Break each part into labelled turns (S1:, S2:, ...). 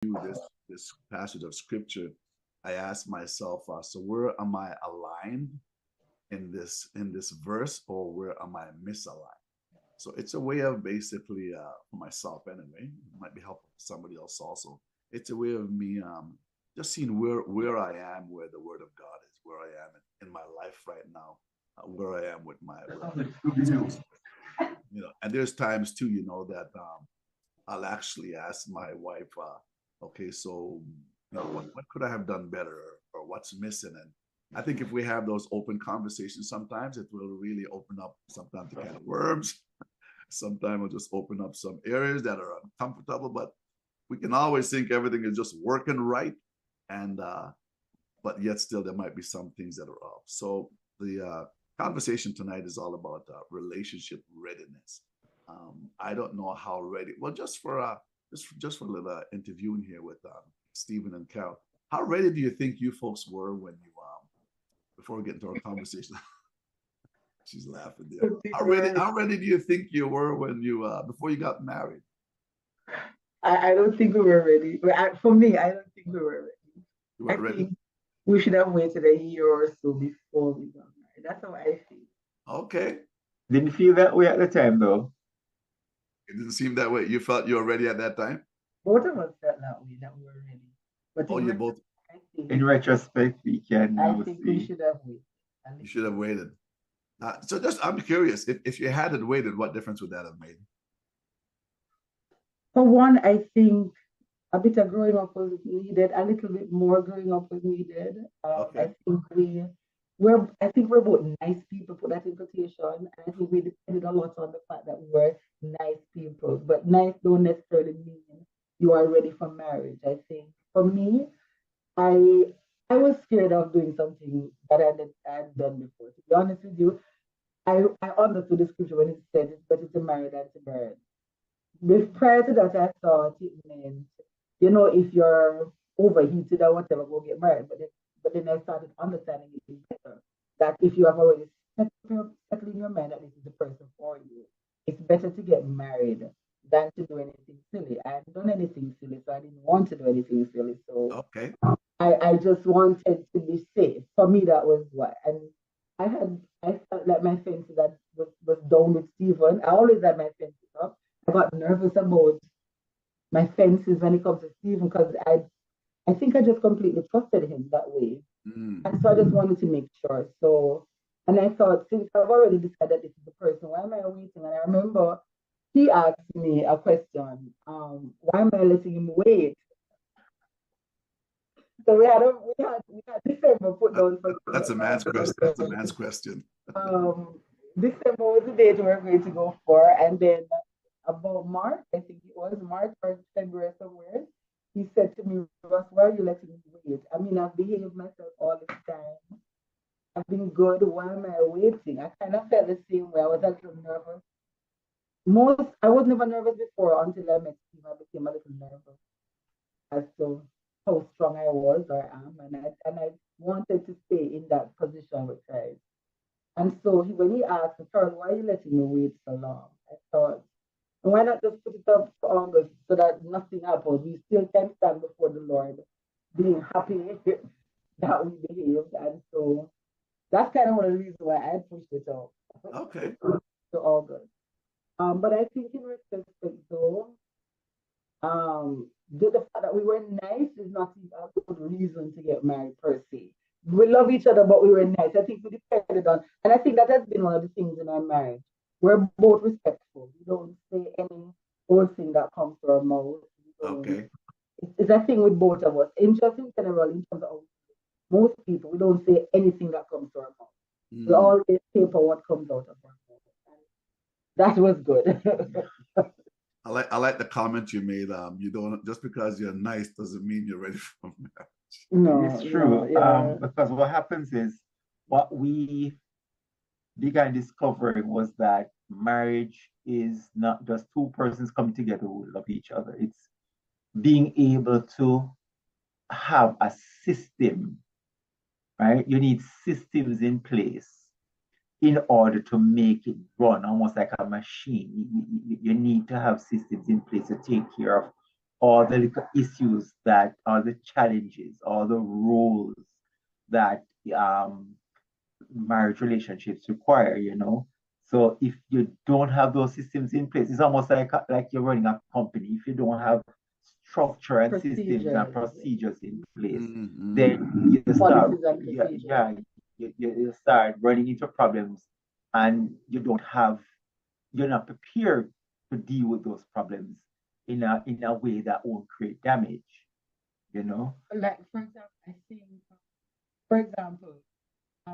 S1: this passage of scripture, I asked myself, so where am I aligned in this verse, or where am I misaligned? So it's a way of basically, for myself anyway, it might be helpful for somebody else also. It's a way of me just seeing where I am, where the Word of God is, where I am in my life right now, where I am with my spouse. And there's times too, that I'll actually ask my wife, okay, so what could I have done better, or what's missing? And I think if we have those open conversations, sometimes it will really open up sometimes the can of worms. Sometimes it'll just open up some areas that are uncomfortable, but we can always think everything is just working right. And but yet still there might be some things that are off. So the conversation tonight is all about relationship readiness. I don't know how ready. Well, just for a little interviewing here with Stephen and Carol, how ready do you think you folks were when you before we get into our conversation? She's laughing there. How ready do you think you were when you before you got married?
S2: I don't think we were ready. For me, I don't think we were ready.
S1: You weren't ready?
S2: Think we should have waited a year or so before we got married. That's how I feel.
S1: Okay.
S3: Didn't feel that way at the time, though.
S1: It didn't seem that way. You felt you were ready at that time?
S2: Both of us felt that way, that we were ready. But
S1: you both.
S3: In retrospect, we can.
S2: I think we should have waited.
S1: You should have waited. So I'm curious, if you hadn't waited, what difference would that have made?
S2: For one, I think a bit of growing up was needed. A little bit more growing up was needed.
S1: Okay.
S2: I think we're both nice people, put that in quotation. And I think we depended a lot on the fact that we were nice people. But nice don't necessarily mean you are ready for marriage. I think for me, I was scared of doing something that I had done before. To be honest with you, I understood the scripture when it said it's better to marry than to burn. Prior to that, I thought it meant, if you're overheated or whatever, go get married. But then I started understanding it better. That if you have already settled in your mind that this is the person for you, it's better to get married than to do anything silly. I hadn't done anything silly, so I didn't want to do anything silly. So
S1: okay.
S2: I just wanted to be safe. For me, that was what. And I felt like my fences that was down with Stephen. I always had my fences up. I got nervous about my fences when it comes to Stephen because I think I just completely trusted him that way. And so I just wanted to make sure. So, and I thought, since I've already decided this is the person, why am I waiting? And I remember he asked me a question, why am I letting him wait? So we had December put down for.
S1: That's a man's question. That's a man's question.
S2: December was the date we were going to go for, and then about March, I think it was March or February somewhere, he said to me, Ross, why are you letting me wait? I mean, I've behaved myself all this time. I've been good. Why am I waiting? I kind of felt the same way. I was a little nervous. I was never nervous before until I met him. I became a little nervous as to how strong I was or am, and I wanted to stay in that position with Christ. And so when he asked me, Carl, why are you letting me wait so long? I thought, why not just put it up for August so that nothing happens? We still can stand before the Lord, being happy that we behaved. And so that's kind of one of the reasons why I pushed it up.
S1: Okay.
S2: To August. But I think in retrospect, though, the fact that we were nice is not a good reason to get married per se. We love each other, but we were nice. I think we depended on, and I think that has been one of the things in our marriage. We're both respectful. We don't say any old thing that comes to our mouth.
S1: Okay.
S2: It's a thing with both of us. In general, in terms of most people, we don't say anything that comes to our mouth. We always pay for what comes out of our mouth. That was good.
S1: I like the comment you made. You don't, just because you're nice doesn't mean you're ready for marriage.
S2: No,
S3: it's true.
S2: Yeah.
S3: Because what happens is what we began discovering was that marriage is not just two persons coming together who love each other. It's being able to have a system, right? You need systems in place in order to make it run almost like a machine. You need to have systems in place to take care of all the little issues that, all the challenges, all the roles that marriage relationships require, you know. So if you don't have those systems in place, it's almost like you're running a company. If you don't have structure and systems and procedures in place, then you start, you start running into problems, and you're not prepared to deal with those problems in a way that won't create damage, you know.
S2: Like for example, I think, for example, we're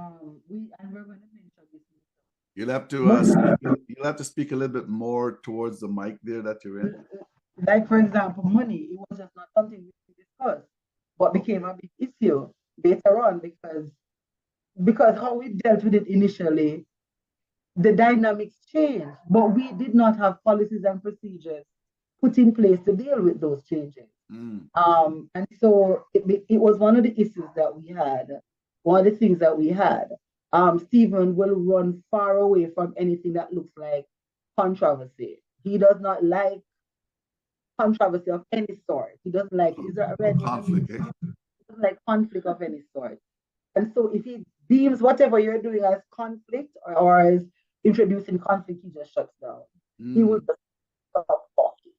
S2: going to mention this.
S1: You'll have to you'll have to speak a little bit more towards the mic there that you're in.
S2: Like for example, money, it was just not something we discussed, but became a big issue later on because how we dealt with it initially, the dynamics changed, but we did not have policies and procedures put in place to deal with those changes. And so it was one of the issues that we had, one of the things that we had. Stephen will run far away from anything that looks like controversy. He does not like controversy of any sort. He doesn't like conflict. He doesn't like conflict of any sort. And so if he deems whatever you're doing as conflict or as introducing conflict, he just shuts down. He will just stop talking.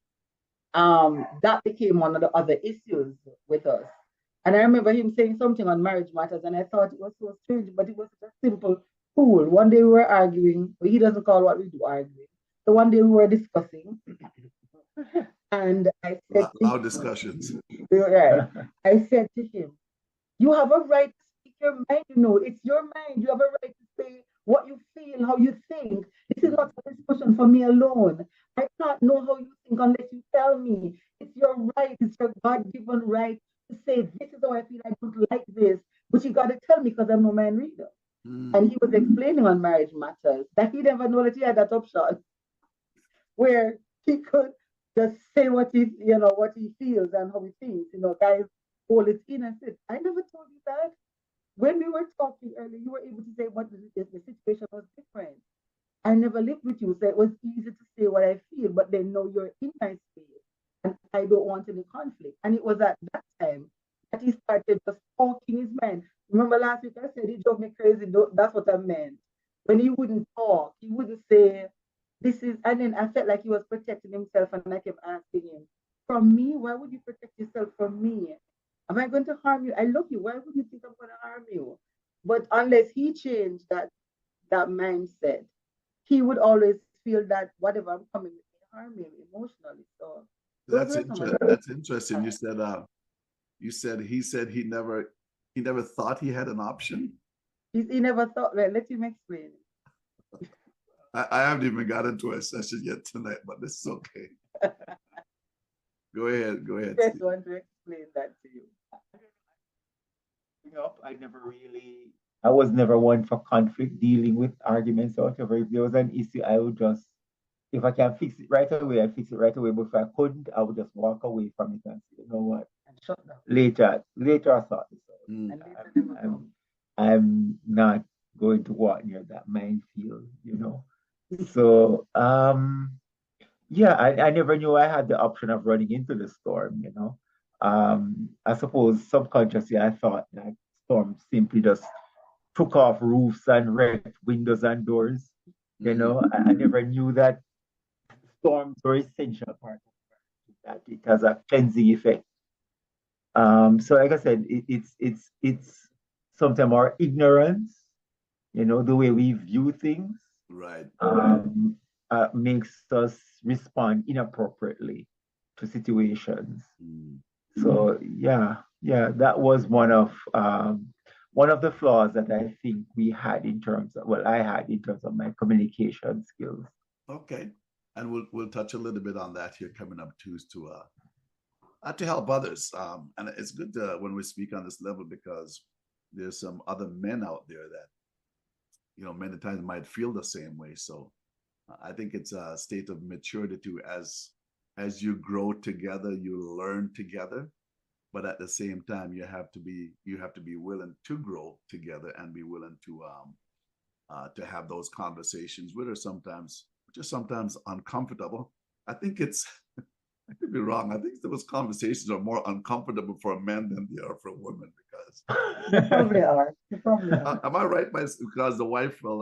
S2: That became one of the other issues with us. And I remember him saying something on marriage matters, and I thought it was so strange, but it was just simple, cool. One day we were arguing, but he doesn't call what we do arguing. So one day we were discussing, and I said,
S1: loud discussions.
S2: Right. I said to him, you have a right to speak your mind, you know, it's your mind. You have a right to say what you feel, how you think. This is not a discussion for me alone. I can't know how you think unless you tell me. It's your right, it's your God-given right to say, this is how I feel, I don't like this. But you got to tell me because I'm no mind reader. And he was explaining on marriage matters that he never knew that he had that option where he could just say what he feels and how he thinks. You know, guys hold it in and say, I never told you that. When we were talking earlier, you were able to say what the situation was different. I never lived with you, so it was easy to say what I feel, but then now you're in my space and I don't want any conflict. And it was at that time that he started just talking his mind. Remember last week I said he drove me crazy. That's what I meant. When he wouldn't talk, he wouldn't say, this is, and then I felt like he was protecting himself, and I kept asking him, from me? Why would you protect yourself from me? Am I going to harm you? I love you. Why would you think I'm going to harm you? But unless he changed that mindset, he would always feel that whatever I'm coming with may harm him emotionally. So
S1: that's interesting. You said he said he never thought he had an option.
S2: He never thought. Right, let him explain.
S1: I haven't even got into a session yet tonight, but this is okay. Go ahead. I
S2: just want to explain that to you.
S3: I was never one for conflict, dealing with arguments or whatever. If there was an issue, I would just, if I can fix it right away, I fix it right away. But if I couldn't, I would just walk away from it and say, you know what?
S2: And shut down.
S3: Later I thought this out. I'm not going to walk near that minefield, you know. So yeah, I never knew I had the option of running into the storm, you know. I suppose subconsciously I thought that storm simply just took off roofs and wrecked windows and doors. You know, I never knew that storms were essential part of that. It has a cleansing effect. So like I said, it's sometimes our ignorance, you know, the way we view things,
S1: right,
S3: makes us respond inappropriately to situations. So yeah, that was one of the flaws that I think we had I had in terms of my communication skills.
S1: Okay, and we'll touch a little bit on that here coming up too, to help others. And it's good when we speak on this level, because there's some other men out there that, you know, many times might feel the same way. So I think it's a state of maturity too. As you grow together, you learn together, but at the same time, you have to be willing to grow together and be willing to have those conversations, which are sometimes uncomfortable. I think it's I could be wrong. I think those conversations are more uncomfortable for men than they are for women because
S2: They probably are. They probably are.
S1: am I right? Because the wife will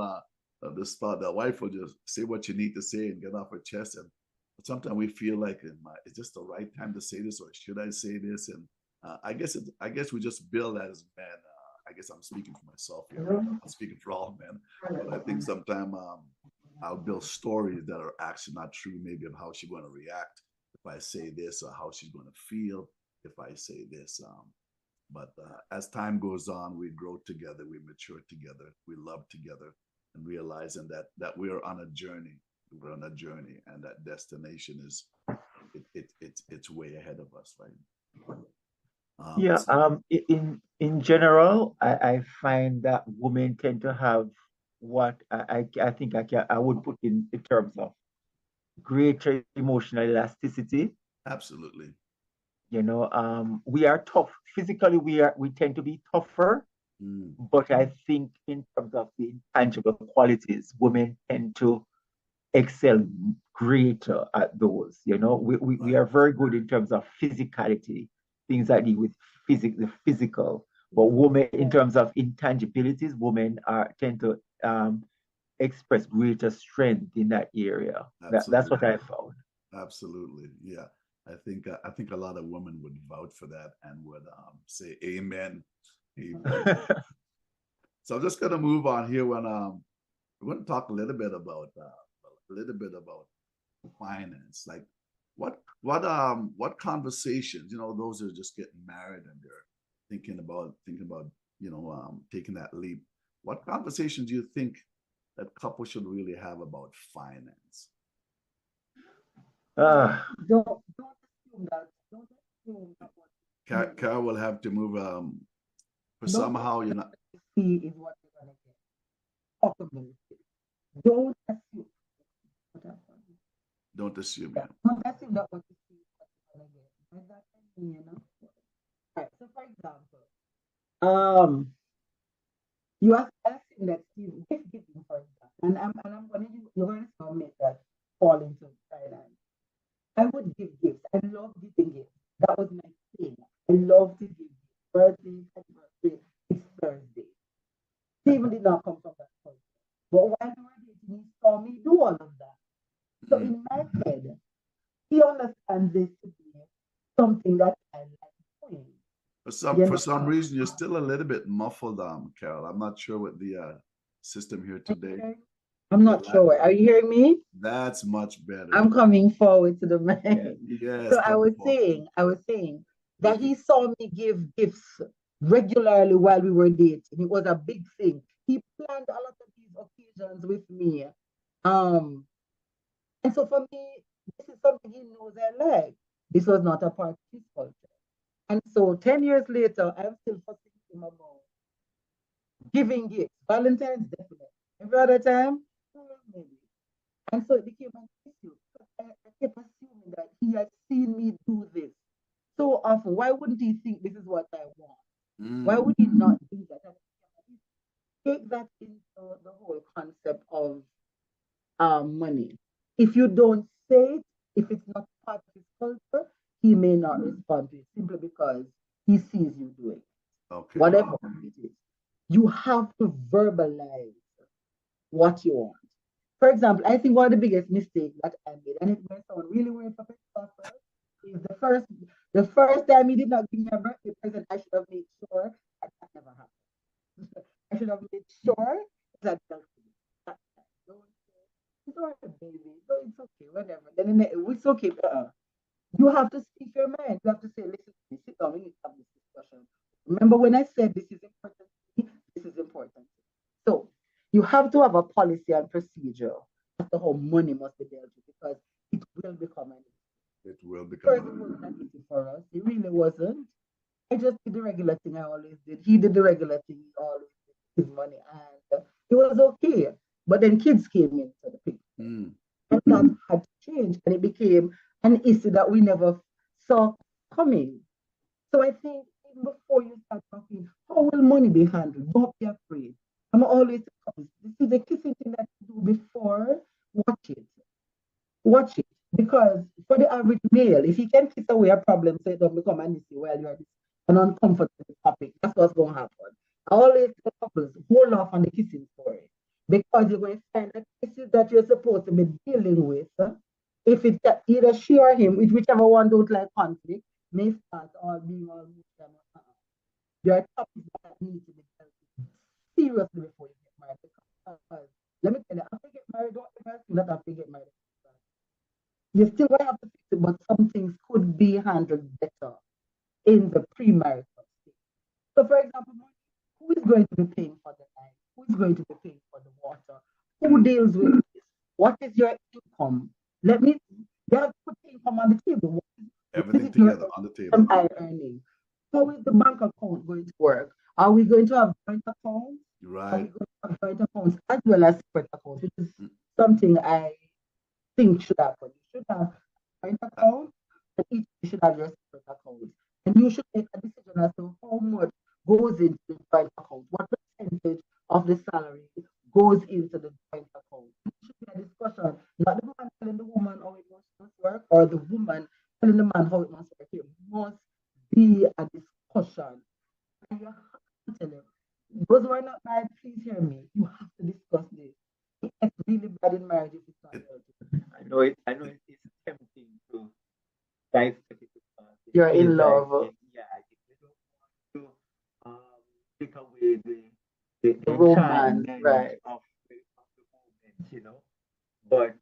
S1: the wife will just say what you need to say and get off her chest. And sometimes we feel like is this the right time to say this or should I say this? And I guess we just build that as men. I guess I'm speaking for myself here. Right? I'm not speaking for all men, but I think sometimes I'll build stories that are actually not true, maybe of how she's going to react if I say this or how she's going to feel if I say this. But as time goes on, we grow together, we mature together, we love together, and realizing that we're on a journey. We're on a journey, and that destination is it's way ahead of us, right?
S3: Yeah, in general, I find that women tend to have what I think I would put in terms of greater emotional elasticity.
S1: Absolutely.
S3: You know, we are tough. Physically, we tend to be tougher, but I think in terms of the intangible qualities, women tend to excel greater at those. You know, we are very good in terms of physicality, things that deal with the physical. But women, in terms of intangibilities, women tend to express greater strength in that area. That's what I found.
S1: Absolutely, yeah. I think a lot of women would vouch for that and would say amen. Amen. So I'm just gonna move on here when we're gonna talk a little bit about finance. Like what conversations, you know, those are just getting married and they're thinking about taking that leap. What conversations do you think that couples should really have about finance?
S2: Don't assume that. Don't assume that what
S1: Carol will have to move for somehow you're not
S2: see is what you're gonna get. Possibility. Don't assume.
S1: don't assume.
S2: Yeah. Don't assume that what you see is what you're gonna get. By that I mean, you know. Right. So for example, you have asking that gift giving, for example, and I'm gonna you're gonna submit that fall into finance. I would give gifts. I love giving gifts. That was my thing. I love to give gifts. Birthday, anniversary, it's Thursday. Stephen did not come from that culture. But while we were dating, he saw me do all of that. So in my head, he understands this to be something that I like doing.
S1: For some reason, you're still a little bit muffled, Carol. I'm not sure what the system here today.
S2: Okay. I'm not sure. Are you hearing me?
S1: That's much better.
S2: I'm coming forward to the mic.
S1: Yes.
S2: So I was saying that he saw me give gifts regularly while we were dating. It was a big thing. He planned a lot of these occasions with me. And so for me, this is something he knows I like. This was not a part of his culture. And so 10 years later, I'm still fussing him about giving gifts. Valentine's definitely. Every other time, maybe. And so it became an issue. I kept assuming that he had seen me do this so often. Why wouldn't he think this is what I want? Why would he not do that? And take that into the whole concept of money. If you don't say it, if it's not part of his culture, he may not respond to it simply because he sees you do it.
S1: Okay.
S2: Whatever it is. You have to verbalize what you want. For example, I think one of the biggest mistakes that I made, and it may sound really weird for people, is the first time he did not give me a birthday present, I should have made sure that never happened. I should have made sure that it's all right, baby. No, it's okay, whatever. Then it's okay. You have to speak your mind. You have to say, listen, sit down, we need to have this discussion. Remember when I said this is important to me, this is important. So you have to have a policy and procedure as to how money must be dealt with because it will become an issue.
S1: It will become
S2: First, it wasn't an issue for us. It really wasn't. I just did the regular thing I always did. He did the regular thing he always did, his money, and it was okay. But then kids came into the picture. And that had to change, and it became an issue that we never saw coming. So I think even before you start talking, how will money be handled? Don't be afraid. I'm always, this is the kissing thing that you do before. Watch it. Watch it. Because for the average male, if he can kiss away a problem so it don't become an issue while you're an uncomfortable topic, that's what's going to happen. I always tell couples, hold off on the kissing story because you're going to find that issues that you're supposed to be dealing with, if it's either she or him, whichever one don't like conflict, may start all being all there are topics that need to be dealt with seriously before you get married. Because let me tell you, after you get married, don't ever think that after you get married, you still going to have to fix it, but some things could be handled better in the pre-marital stage. So, for example, who is going to be paying for the light? Who is going to be paying for the water? Who deals with this? What is your income? Let me, you have to put income on the table.
S1: Everything together on the table.
S2: Earning. How is the bank account going to work? Are we going to have joint accounts?
S1: Right.
S2: Are we going to have joint accounts as well as separate accounts, which is something I think should happen. You should have a joint account, and each should have your separate account. And you should make a decision as to how much goes into the joint account. What percentage of the salary goes into the joint account? It should be a discussion, not the man telling the woman how it must work, or the woman telling the man how it must work. It must be a discussion. And you have to tell them, those who are not married, please hear me. You have to discuss this. It's really bad in marriage if it's not healthy.
S3: I know it's tempting to dissect it.
S2: You're in love.
S3: Yeah, you don't want to take away the
S2: romance, right?
S3: Of the moment, you know. But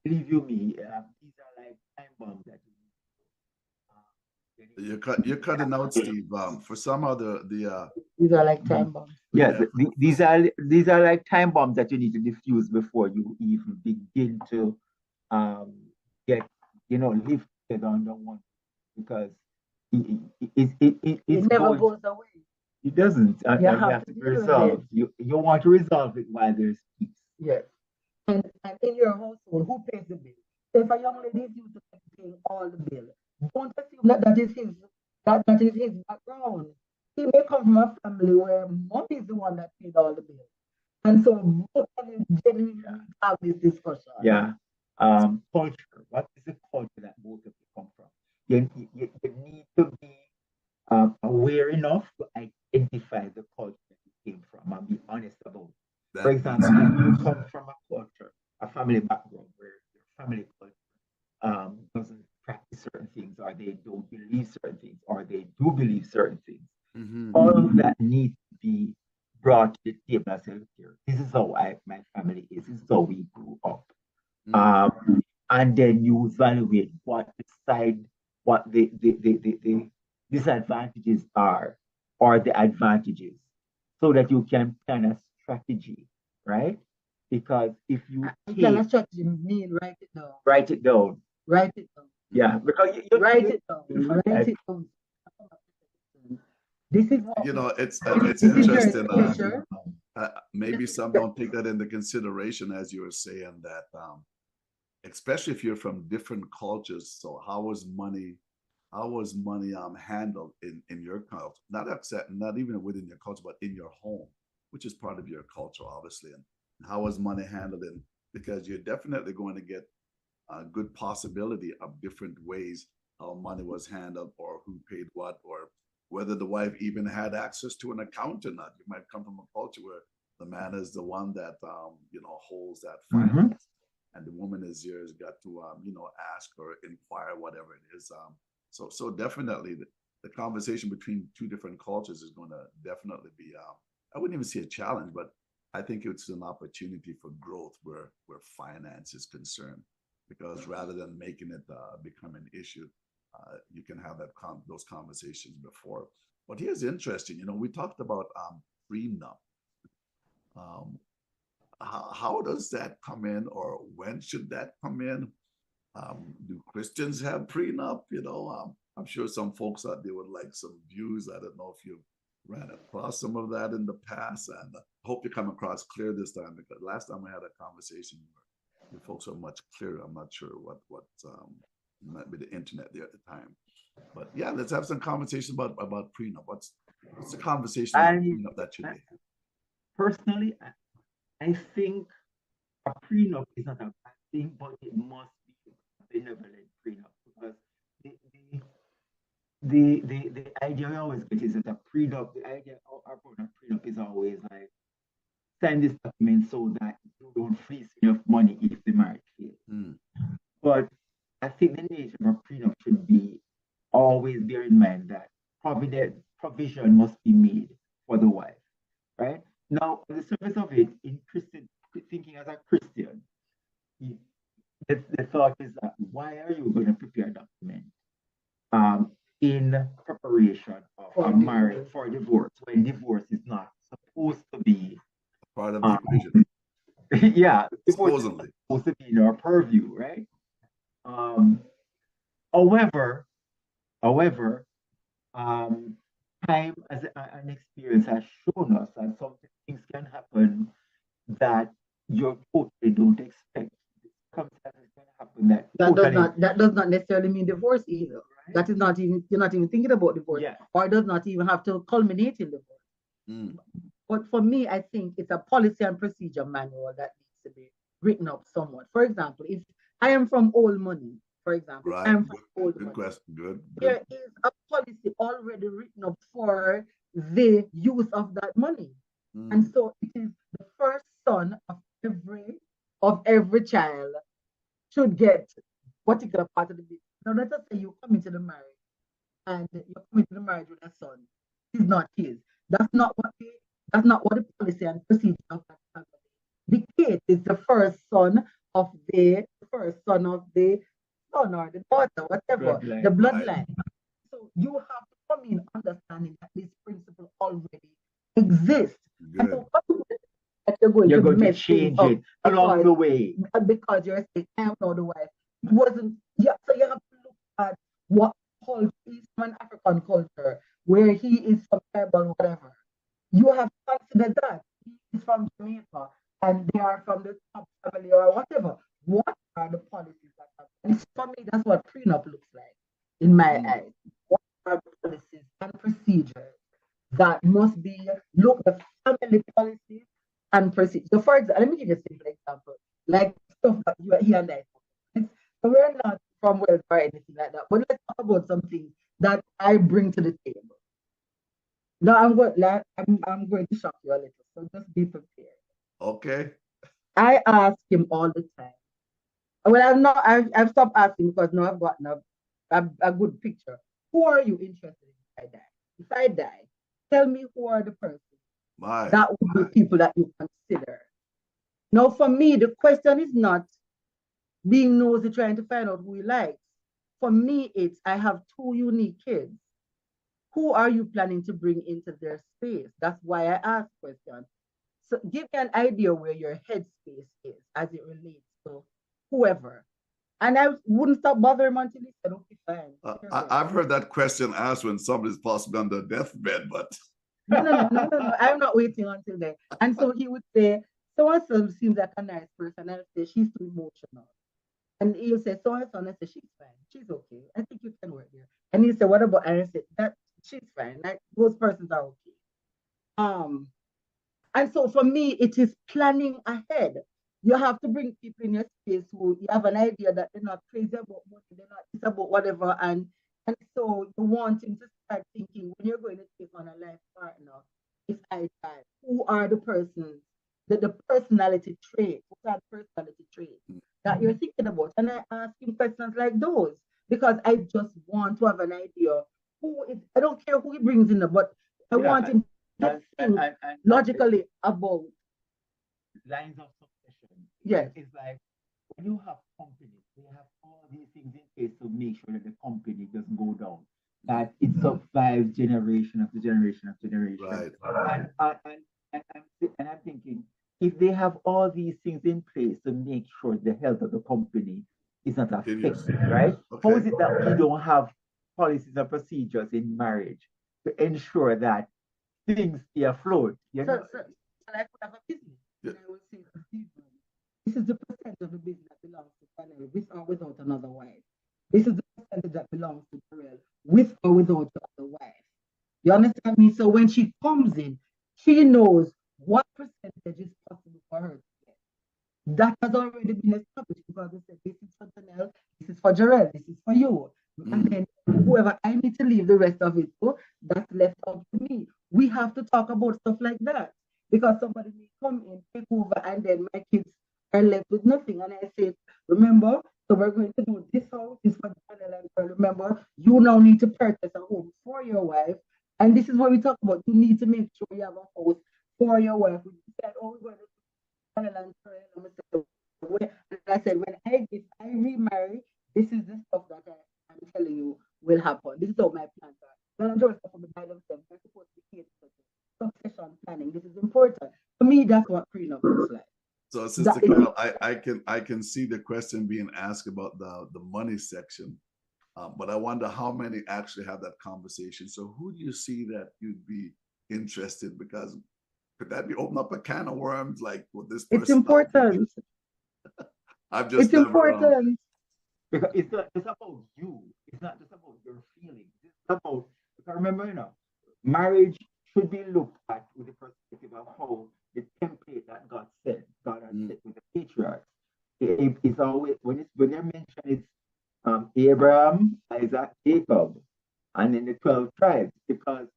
S3: believe you me, these are like time bombs that
S1: You're cutting out, Steve. For some of
S2: these are like time bombs.
S3: Yeah, these are like time bombs that you need to diffuse before you even begin to get lifted under one, because
S2: it never goes away.
S3: It doesn't. You have to resolve. You want to resolve it while there's peace.
S2: Yes. And in your household, who pays the bill? So if a young lady is used to paying all the bill, don't assume that is his background. He may come from a family where mom is the one that paid all the bills. And so both of you genuinely have this discussion.
S3: Yeah. Culture. What is the culture that both of you come from? You need to be aware enough to identify the culture that you came from and be honest about it. For example, if you come from a culture, a family background where your family culture doesn't practice certain things, or they don't believe certain things, or they do believe certain things, all of that needs to be brought to the table and said, here, this is how my family is, this is how we grew up. And then you evaluate what the disadvantages are, or the advantages, so that you can plan a strategy, right? Because if you
S2: plan a strategy, mean write it down.
S3: Write it down.
S2: Write it down.
S3: Yeah, because you
S2: write it down. Write it down. This is what
S1: it's interesting. Maybe some don't take that into consideration, as you were saying, that especially if you're from different cultures. So how was money handled in your culture? Not even within your culture, but in your home, which is part of your culture, obviously. And how was money handled because you're definitely going to get a good possibility of different ways how money was handled, or who paid what, or whether the wife even had access to an account or not. You might come from a culture where the man is the one that holds that finance, and the woman is yours, got to ask or inquire, whatever it is. So definitely the conversation between two different cultures is going to definitely be I wouldn't even say a challenge, but I think it's an opportunity for growth where finance is concerned, because rather than making it become an issue, you can have those conversations before. But here's interesting, we talked about prenup. How does that come in, or when should that come in? Do Christians have prenup? I'm sure some folks out there would like some views. I don't know if you ran across some of that in the past, and I hope you come across clear this time, because last time we had a conversation where you folks are much clearer. I'm not sure what might be the internet there at the time, but yeah, let's have some conversation about prenup. What's the conversation about prenup that should be?
S3: Personally, I think a prenup is not a bad thing, but it must be benevolent prenup, because the the idea I always get is that a prenup, the idea of a prenup is always like sign this document so that you don't freeze enough money if the marriage fails.
S1: Mm.
S3: But I think the nature of a prenup should be always bear in mind that provision must be made for the wife, right? Now, on the surface of it, in Christian thinking as a Christian, the thought is that why are you going to prepare a document in preparation of a marriage for divorce when divorce is not supposed to be
S1: Part of the equation.
S3: yeah, divorce is
S1: Supposedly.
S3: supposed to be in our purview, right? However, however, time as an experience has shown us that some things can happen that you totally don't expect. Circumstances can happen that
S2: that does not necessarily mean divorce either. Right? That is not even, you're not even thinking about divorce,
S3: yeah.
S2: or does not even have to culminate in divorce.
S1: Mm.
S2: But for me, I think it's a policy and procedure manual that needs to be written up somewhat. For example, if I am from old money, for example,
S1: Right.
S2: I am from old
S1: Good
S2: money.
S1: question. Good.
S2: There is a policy already written up for the use of that money.
S1: Mm.
S2: And so it is the first son of every child should get particular part of the business. Now let us say you come into the marriage and you're coming to the marriage with a son. He's not his. That's not what the policy and procedure of that family. The kid is the first son of the son or the daughter, whatever,
S3: Bloodline.
S2: the bloodline. So you have to come in understanding that this principle already exists. And
S1: Good.
S2: so that you're going to
S3: change it along the way.
S2: Because you're saying, I am not the wife. It wasn't, yeah, so you have to look at what culture is from an African culture, where he is from tribal, whatever. You have to consider that. He is from Jamaica and they are from the top family or whatever. What are the policies that happen? And for me, that's what prenup looks like in my eyes. What are the policies and procedures that must be looked at, family policies and procedures? So for example, let me give you a simple example. Like stuff that he and I talk. So we're not from wealth or anything like that. But let's talk about something that I bring to the table. Now I'm going to shock you a little, so just be prepared.
S1: Okay.
S2: I ask him all the time. Well, I've stopped asking because now I've gotten a good picture. Who are you interested in if I die? If I die, tell me who are the persons that would be people that you consider. Now, for me, the question is not being nosy trying to find out who he likes. For me, it's I have two unique kids. Who are you planning to bring into their space? That's why I ask questions. So give me an idea where your headspace is as it relates to whoever. And I wouldn't stop bothering him until he said, okay, fine.
S1: I've heard that question asked when somebody's possibly on the deathbed, but
S2: no. I'm not waiting until then. And so he would say, so and so seems like a nice person. And I'll say, she's too emotional. And he'll say, so and so, and I say, she's fine. She's okay. I think you can work there. And he'll say, what about, and I said, that she's fine. Like, those persons are okay. And so for me, it is planning ahead. You have to bring people in your space who you have an idea that they're not crazy about money, they're not it's about whatever. And so you want him to start thinking when you're going to take on a life partner, if I die, who are the persons, the personality traits, what are the personality traits that you're thinking about? And I ask him questions like those because I just want to have an idea who is, I don't care who he brings in, but I want him to think logically about
S3: lines of succession.
S2: Yes.
S3: It's like when you have companies, they have all these things in place to make sure that the company doesn't go down, that it survives generation after generation after generation.
S1: Right.
S3: And I'm thinking, if they have all these things in place to make sure the health of the company is not affected, right? Okay. How is it that we don't have policies and procedures in marriage to ensure that things stay afloat? You know?
S2: So I could have a business. And I will say, this is the percentage of the business that belongs to Panel, with or without another wife. This is the percentage that belongs to Terrell, with or without the other wife. You understand me? So when she comes in, she knows what percentage is possible for her to get. That has already been established because they said this is for Chanel, This is for Jarrell. This is for you. And then whoever I need to leave the rest of it to, that's left out to me. We have to talk about stuff like that because somebody may come in, take over, and then my kids are left with nothing. And I say, remember, so we're going to do this house is for Daniel and Pearl. Remember, you now need to purchase a home for your wife. And this is what we talk about. You need to make sure you have a house for your wife. We said, oh, we're going to do Daniel and Pearl. And I said, if I remarry, this is the stuff that I'm telling you will happen. This is how my plans are. Don't do stuff by themselves. They're supposed to be succession planning. This is important. For me, that's what prenup looks like.
S1: So, Sister Carol, I can see the question being asked about the money section, but I wonder how many actually have that conversation. So, who do you see that you'd be interested? Because could that be open up a can of worms? Like with this person?
S2: It's important.
S1: I've just
S2: it's important
S3: because it's about you. It's not just about your feelings. It's about, because remember, marriage should be looked at with the perspective of how the template that God has set with the patriarchs. It's always when they're mentioned, it's Abraham, Isaac, Jacob, and then the 12 tribes, because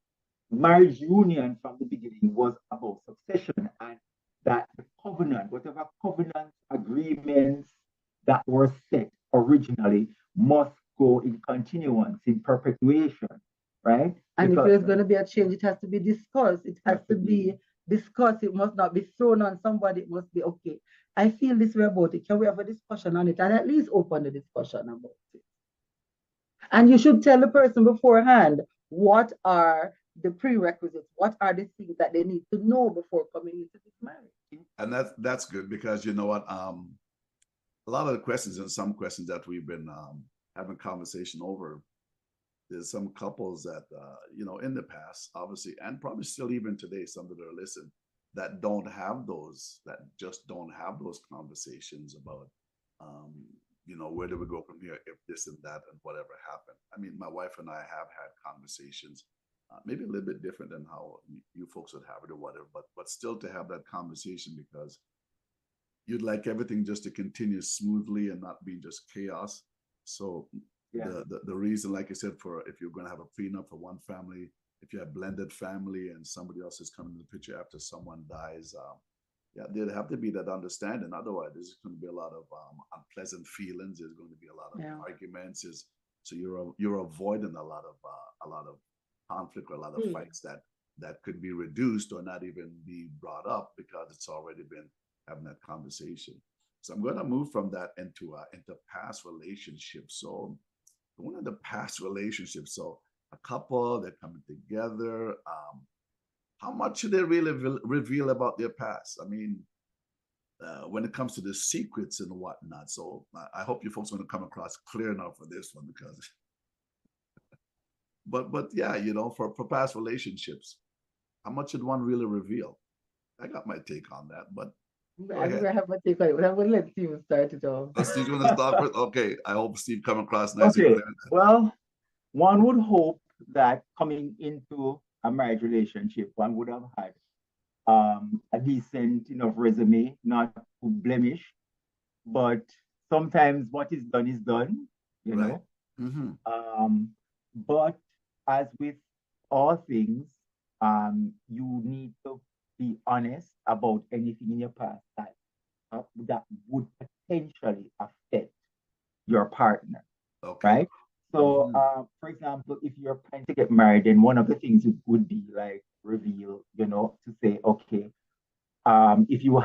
S3: marriage union from the beginning was about succession, and that the covenant, whatever covenant agreements that were set originally, must go in continuance, in perpetuation, right?
S2: And because if there's going to be a change, it has to be discussed. It has to be discussed. It must not be thrown on somebody. It must be, okay, I feel this way about it. Can we have a discussion on it? And at least open the discussion about it. And you should tell the person beforehand what are the prerequisites, what are the things that they need to know before coming into this marriage.
S1: And that's good, because you know what, a lot of the questions and some questions that we've been having conversation over, there's some couples that in the past, obviously, and probably still even today, some that are listening, that just don't have those conversations about where do we go from here if this and that and whatever happened. I mean, my wife and I have had conversations, maybe a little bit different than how you folks would have it or whatever, but still to have that conversation, because you'd like everything just to continue smoothly and not be just chaos. So the reason, like I said, for if you're going to have a prenup for one family, if you have blended family and somebody else is coming in the picture after someone dies, there'd have to be that understanding. Otherwise, there's going to be a lot of unpleasant feelings. There's going to be a lot of arguments. So you're avoiding a lot of conflict or a lot of fights that could be reduced or not even be brought up because it's already been having that conversation. So I'm going to move from that into past relationships. So one of the past relationships. So a couple, they're coming together. How much should they really reveal about their past? I mean, when it comes to the secrets and whatnot. So I hope you folks are going to come across clear enough for this one, because but yeah, for past relationships, how much should one really reveal? I got my take on that, but
S2: I have my take on it. I'm going to let Steve start it off.
S1: Steve, you want to start with? Okay, I hope Steve come across nice and clear.
S3: Well, one would hope that coming into a marriage relationship, one would have had a decent enough resume, not to blemish, but sometimes what is done, you know.
S1: Mm-hmm.
S3: But as with all things, you need to be honest about anything in your past that would potentially affect your partner.
S1: Okay.
S3: Right? So, for example, if you're planning to get married, then one of the things it would be like reveal, to say, okay, if you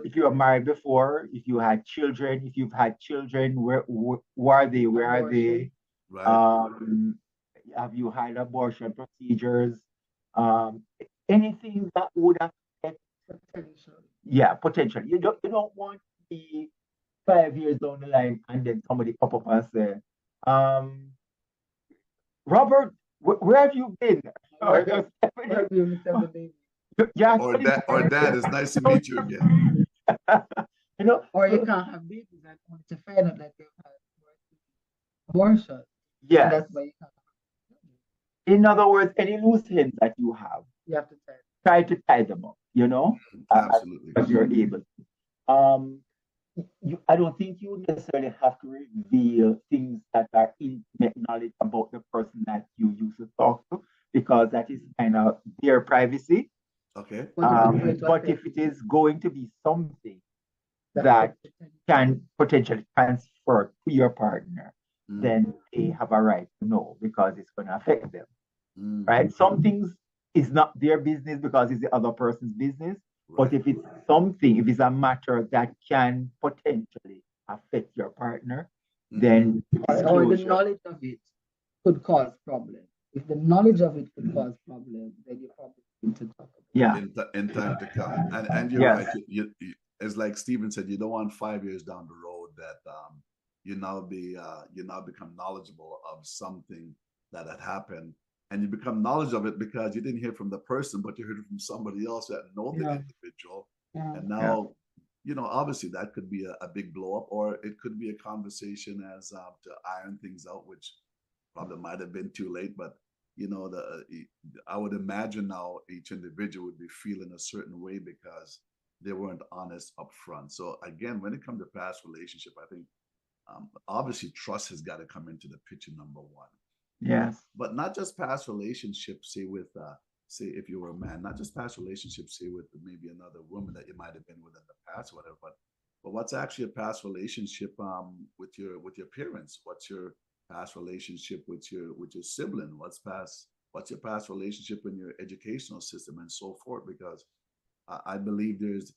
S3: if you were married before, if you had children, if you've had children, who are they? Where are they?
S1: Right.
S3: Have you had abortion procedures? Anything that would affect potential. Yeah, potential. You don't want to be 5 years down the line and then somebody pop up and say, Robert, where have you been?
S1: Yeah, or dad, it's nice to meet you again.
S2: Or you can't have babies and want to find out that they've had abortion.
S3: Yeah.
S2: That's why you can't.
S3: In other words, any loose ends that you have
S2: to
S3: try to tie them up,
S1: Absolutely.
S3: as you're able to. I don't think you necessarily have to reveal things that are intimate knowledge about the person that you used to talk to, because that is kind of their privacy.
S1: Okay.
S2: But if it's going to
S3: But if
S2: affect
S3: it is going to be something
S2: that
S3: that
S2: person,
S3: can potentially transfer to your partner,
S1: Mm,
S3: then they have a right to know because it's going to affect them,
S1: mm,
S3: right? Some things is not their business because it's the other person's business. But
S1: right.
S3: if it's something, if it's a matter that can potentially affect your partner,
S1: Hmm.
S3: then
S2: or the
S3: disclosure.
S2: knowledge of it could cause problems. If the knowledge of it could cause problems, then you probably need to talk about
S3: Yeah.
S1: In time to come. And you're
S3: Yes.
S1: right. It's like Stephen said, you don't want 5 years down the road that you now become knowledgeable of something that had happened, and you become knowledge of it because you didn't hear from the person, but you heard it from somebody else that know
S2: it.
S1: the
S2: Yeah,
S1: individual,
S2: yeah.
S1: and
S3: Yeah.
S1: now obviously that could be a big blow up, or it could be a conversation as to iron things out, which probably might have been too late, but the I would imagine now each individual would be feeling a certain way because they weren't honest up front. So again, when it comes to past relationship, I think obviously trust has got to come into the picture, number one.
S3: Yes.
S1: But not just past relationships, say with say if you were a man, not just past relationships, say with maybe another woman that you might have been with in the past, whatever, but what's actually a past relationship with your parents? What's your past relationship with your sibling? What's your past relationship in your educational system and so forth? Because I believe there's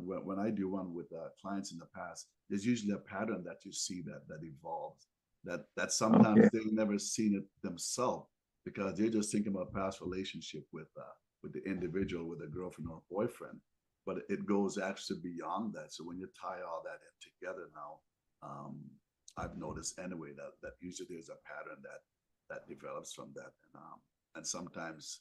S1: when I do one with clients in the past, there's usually a pattern that you see that evolves. That
S3: Okay.
S1: sometimes they've never seen it themselves because they're just thinking about past relationship with the individual, with a girlfriend or a boyfriend. But it goes actually beyond that. So when you tie all that in together now, um, I've noticed anyway that usually there's a pattern that develops from that, and sometimes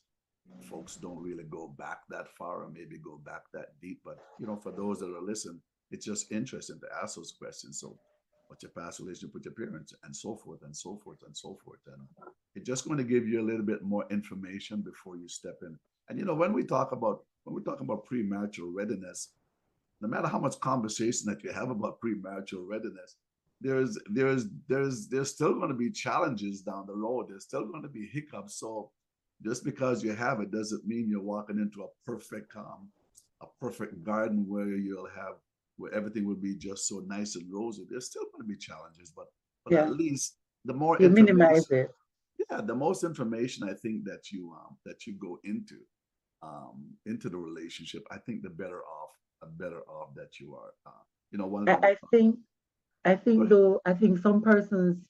S1: folks don't really go back that far or maybe go back that deep. But for those that are listening, it's just interesting to ask those questions. So, what's your past relationship with your parents, and so forth and so forth and so forth, and it's just going to give you a little bit more information before you step in. And when we talk about premarital readiness, no matter how much conversation that you have about premarital readiness, there's still going to be challenges down the road. There's still going to be hiccups. So just because you have it doesn't mean you're walking into a perfect garden where everything will be just so nice and rosy. There's still going to be challenges, but at
S2: Yeah,
S1: least the more
S2: you minimize
S1: information,
S2: it.
S1: yeah, the most information I think that you go into the relationship, I think the better off that you are. One of
S2: I,
S1: the
S2: I think I
S1: go
S2: think
S1: ahead.
S2: though I think some persons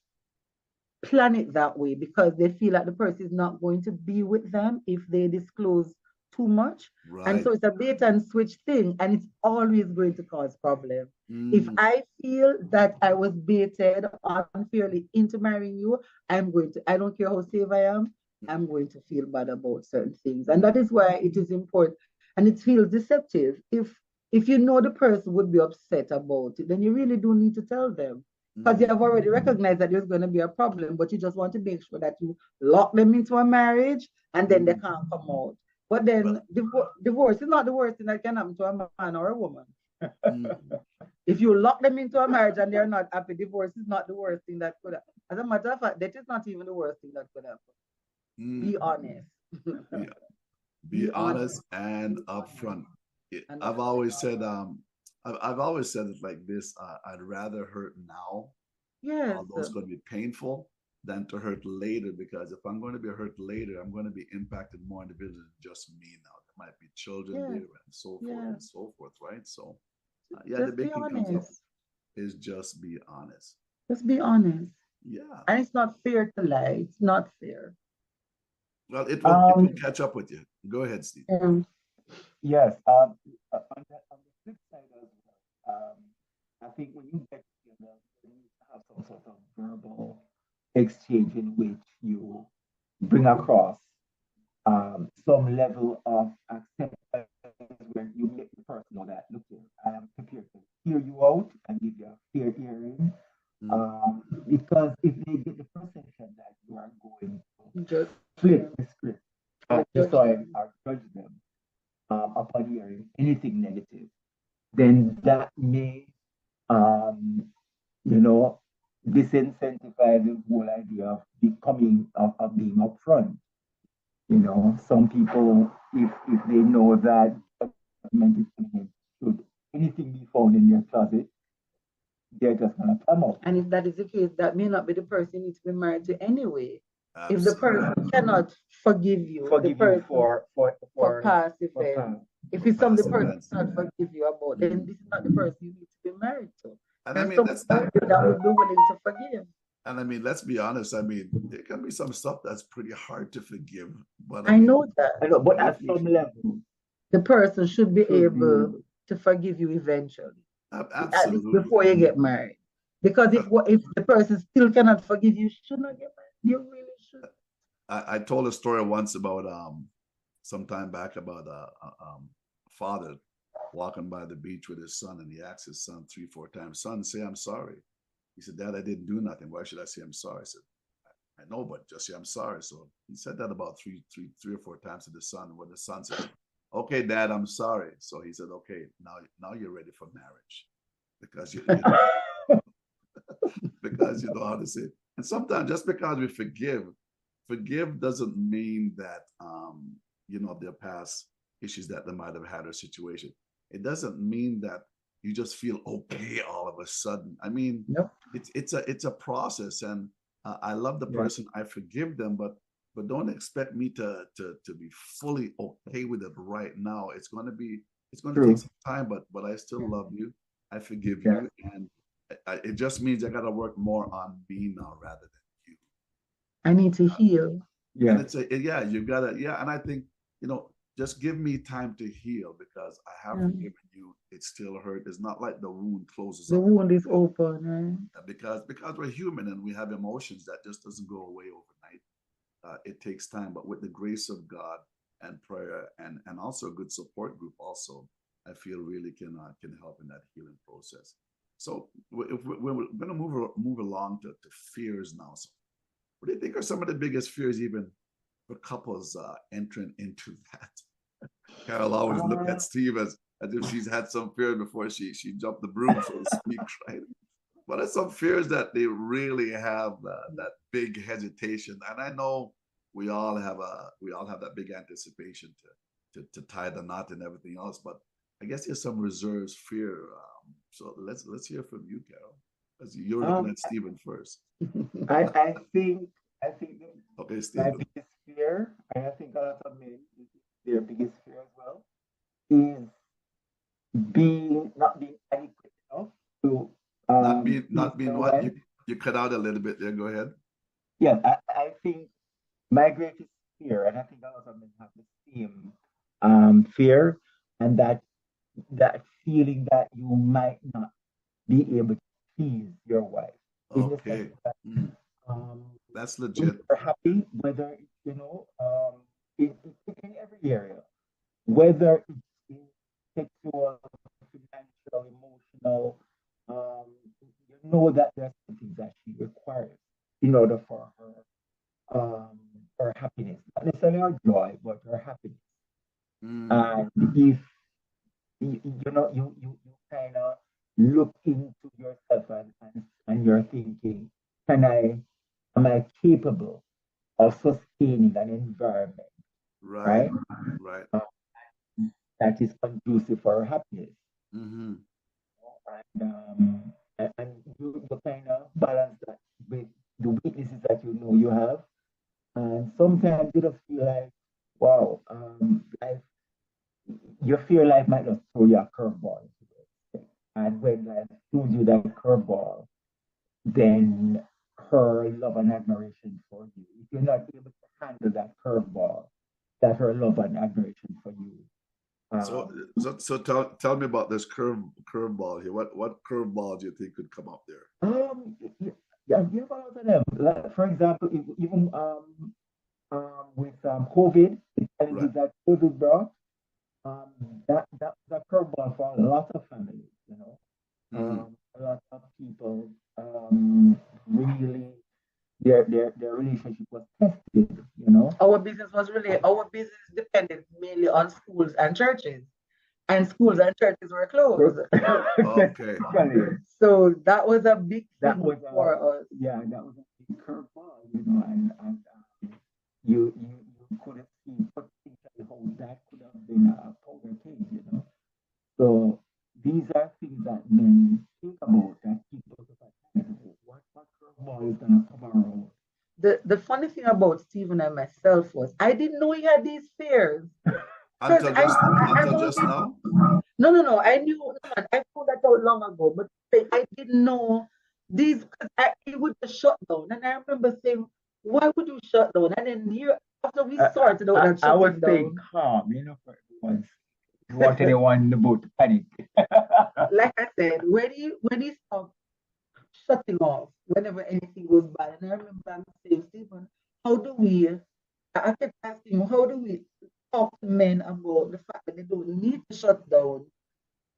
S2: plan it that way because they feel like the person is not going to be with them if they disclose too much. And
S1: Right.
S2: so it's a bait and switch thing, and it's always going to cause problem. If
S1: Mm,
S2: I feel that I was baited unfairly into marrying you, I don't care how safe I am, I'm going to feel bad about certain things. And that is why it is important. And it feels deceptive. If you know the person would be upset about it, then you really do need to tell them because you
S1: mm,
S2: have already recognized that there's going to be a problem, but you just want to make sure that you lock them into a marriage and then they
S1: mm.
S2: can't come out. But then
S1: Well,
S2: divorce is not the worst thing that can happen to a man or a woman.
S1: mm,
S2: If you lock them into a marriage and they're not happy, divorce is not the worst thing that could happen. As a matter of fact, that is not even the worst thing that could happen.
S1: mm.
S2: Be honest.
S1: Be be
S2: Be honest.
S1: honest and
S2: Be honest.
S1: upfront.
S2: And
S1: I've
S2: upfront.
S1: always said I've always said it like this. I'd rather hurt now,
S2: Yes.
S1: although it's going to be painful, than to hurt later. Because if I'm going to be hurt later, I'm going to be impacted more individually than just me now. There might be children there
S2: Yes.
S1: and so forth
S2: Yeah.
S1: and so forth, right? So, yeah, the
S2: Just be
S1: big thing comes up
S2: honest.
S1: is just be honest.
S2: Just be honest.
S1: Yeah.
S2: And it's not fair to lie. It's not fair.
S1: Well, it will
S3: Um,
S1: catch up with you. Go ahead, Steve.
S3: yes. On the flip side as well, I think when you get together, you need to have some sort of verbal exchange in which you bring across some level of acceptance where you make the person know that, look here, I am prepared to hear you out and give you a fair hearing.
S1: Mm,
S3: Because if they get the perception that you are going to
S2: Just
S3: flip the script
S2: or
S3: or
S2: judge
S3: destroy
S2: them.
S3: or judge them upon hearing anything negative, then that may um, you know, disincentivize the whole idea of becoming of being upfront. You know, some people, if they know that judgment is coming in, should anything be found in their closet, they're just gonna come out.
S2: And if that is the case, that may not be the person you need to be married to anyway. If the
S1: Absolutely.
S2: person cannot forgive you, the
S3: Forgive you
S2: person for past
S3: for
S2: events,
S3: past.
S2: if
S1: For
S2: it's something
S1: past
S2: the person
S1: events.
S2: cannot forgive you about, then this is not the person you need to be married to.
S1: And I
S2: There's
S1: mean,
S2: someone out there that would be willing to forgive.
S1: and I mean, let's be honest. I mean, there can be some stuff that's pretty hard to forgive, but I
S2: I
S1: mean,
S2: know that
S3: I know, but
S1: but if
S3: at
S1: you
S3: some level,
S2: the person should be
S3: should be
S2: able to forgive you eventually, at least
S1: absolutely,
S2: before you get married. Because if the person still cannot forgive you, you should not get married. You really should.
S1: I told a story once about some time back about a father walking by the beach with his son, and he asked his son 3, 4 times, "Son, say I'm sorry." He said, "Dad, I didn't do nothing. Why should I say I'm sorry?" I said, "I know, but just say I'm sorry." So he said that about 3 or 4 times to the son. And when the son said, "Okay, Dad, I'm sorry," so he said, "Okay, now you're ready for marriage because because you know how to say it." And sometimes just because we forgive doesn't mean that you know their past issues that they might have had or situation. It doesn't mean that you just feel okay all of a sudden. I mean,
S2: Nope.
S1: it's a process, and I love the
S3: yeah,
S1: person, I forgive them, but don't expect me to be fully okay with it right now. It's going to take
S3: true.
S1: some time, but I still love you. I forgive
S3: Yes.
S1: you, and it just means I got to work more on me now rather than you.
S2: I need to heal.
S1: And
S3: Yes.
S1: it's yeah, you've got to, yeah. And I think, you know, just give me time to heal because I have
S2: Um,
S1: forgiven you. It still hurt. It's not like the wound closes
S2: the
S1: up
S2: wound is open, right?
S1: because we're human and we have emotions that just doesn't go away overnight. It takes time, but with the grace of God and prayer and also a good support group, also I feel really can help in that healing process. So if we're going to move along to fears now. So what do you think are some of the biggest fears, even for couples entering into that? Carol always look
S3: Uh,
S1: at Steve as if she's had some fear before she jumped the broom, so to speak, right? What are some fears that they really have that big hesitation? And I know we all have that big anticipation to tie the knot and everything else, but I guess there's some reserves, fear. So let's hear from you, Carol, because you're looking
S3: um,
S1: at Stephen first.
S3: I think
S1: Okay,
S3: my
S1: Stephen.
S3: biggest fear, and I think a lot of men, their biggest fear as well, is not being adequate enough to please
S1: Not being
S3: their
S1: what
S3: wife.
S1: you cut out a little bit there. Go ahead.
S3: Yeah, I think my greatest fear, and I think a lot of men have the same fear, and that feeling that you might not be able to please your wife in the sense
S1: Okay.
S3: that
S1: Mm,
S3: um,
S1: that's
S3: if
S1: legit.
S3: you're happy, whether it's, in every area, whether it's in sexual, financial, emotional, um, you know that there's something that she requires in order for her happiness, not necessarily her joy, but her happiness.
S1: Mm,
S3: And if you kind of look into yourself and you're thinking, am I capable of sustaining an environment,
S1: right.
S3: right?
S1: Right.
S3: Uh, that is conducive for her happiness.
S1: Mm-hmm.
S3: And you kind of balance that with the weaknesses that you know you have. And sometimes you just feel like, wow, life, you feel life might just throw you a curveball. And when life throws you that curveball, then her love and admiration for you. If you're not able to handle that curveball, that her love and admiration for you.
S1: So,
S3: Um,
S1: so tell me about this curveball here. What curveball do you think could come up there?
S3: yeah, you have a lot of them. Like, for example, even with COVID, the
S1: Right.
S3: challenges that COVID brought, um, that curveball for a lot of families,
S1: Mm-hmm.
S3: a lot of people really their relationship was tested.
S2: Our business depended mainly on schools and churches. and schools and churches were closed.
S1: Okay.
S2: So that was a big
S3: That
S2: thing
S3: was
S2: for us.
S3: yeah, that was a big curveball, you know, and you could have seen potentially how that could have been a polar cake, you know. So these are things that men think about that keep us up. What curveball is gonna come around?
S2: The funny thing about Stephen and myself was I didn't know he had these fears.
S1: Until just now?
S2: No. I knew, man, I found that out long ago, but I didn't know these because he would just shut down. And I remember saying, why would you shut down? And then here, after we sorted out that
S3: I was
S2: shutting
S3: staying
S2: down,
S3: calm, you know, for everyone. You want anyone in the boat to panic.
S2: like I said, when he stopped shutting off whenever anything goes bad, and I remember I'm saying, Stephen, how do we? I kept asking him, how do we talk to men about the fact that they don't need to shut down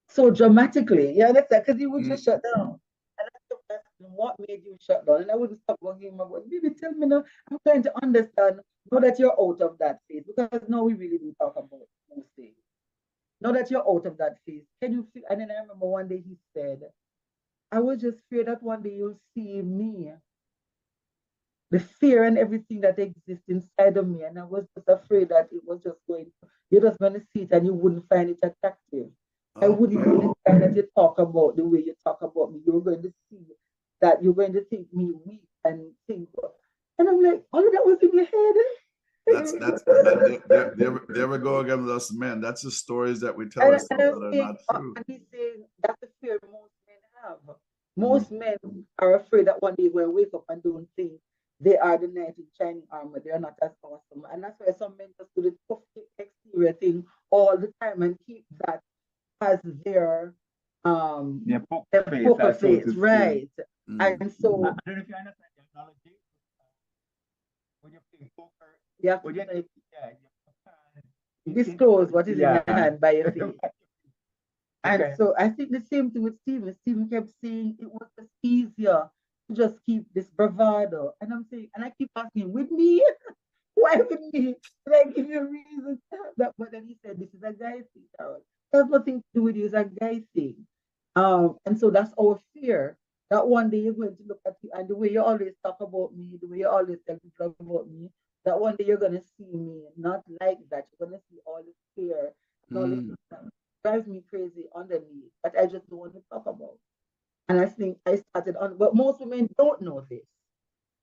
S2: so dramatically? Yeah, that's that because he would just shut down. And I kept asking him, what made you shut down? And I wouldn't stop bugging him about, baby, tell me now. I'm trying to understand now that you're out of that phase, because now we really do talk about most things. Now that you're out of that phase, can you feel? And then I remember one day he said, I was just afraid that one day you'll see me, the fear and everything that exists inside of me. And I was just afraid that it was just you're just going to see it and you wouldn't find it attractive. I wouldn't even find that you talk about the way you talk about me. You're going to see that you're going to think me weak and think. And I'm like, all of that was in your head.
S1: There we go again with us men. That's the stories that we tell ourselves that are not true.
S2: And he's saying that's the fear most men have. Most men are afraid that one day when wake up and don't think they are the knight in shining armor. They are not as awesome. And that's why some men just do the tough exterior thing all the time and keep that as their poker face, right? And so
S3: I don't know if you understand the analogy. When you play poker,
S2: disclose what is in your hand by your feet. And so I think the same thing with Stephen. Stephen kept saying it was just easier to just keep this bravado. And I'm saying, and I keep asking him, with me? Why with me? Did I give you a reason to have that? But then he said, this is a guy thing, Carol. It has nothing to do with you, it's a guy thing. And so that's our fear. That one day you're going to look at you, and the way you always talk about me, the way you always tell people about me, that one day you're going to see me not like that. You're going to see all this fear, all this stuff. Drives me crazy underneath, but I just don't want to talk about. And I think I started on, but most women don't know this.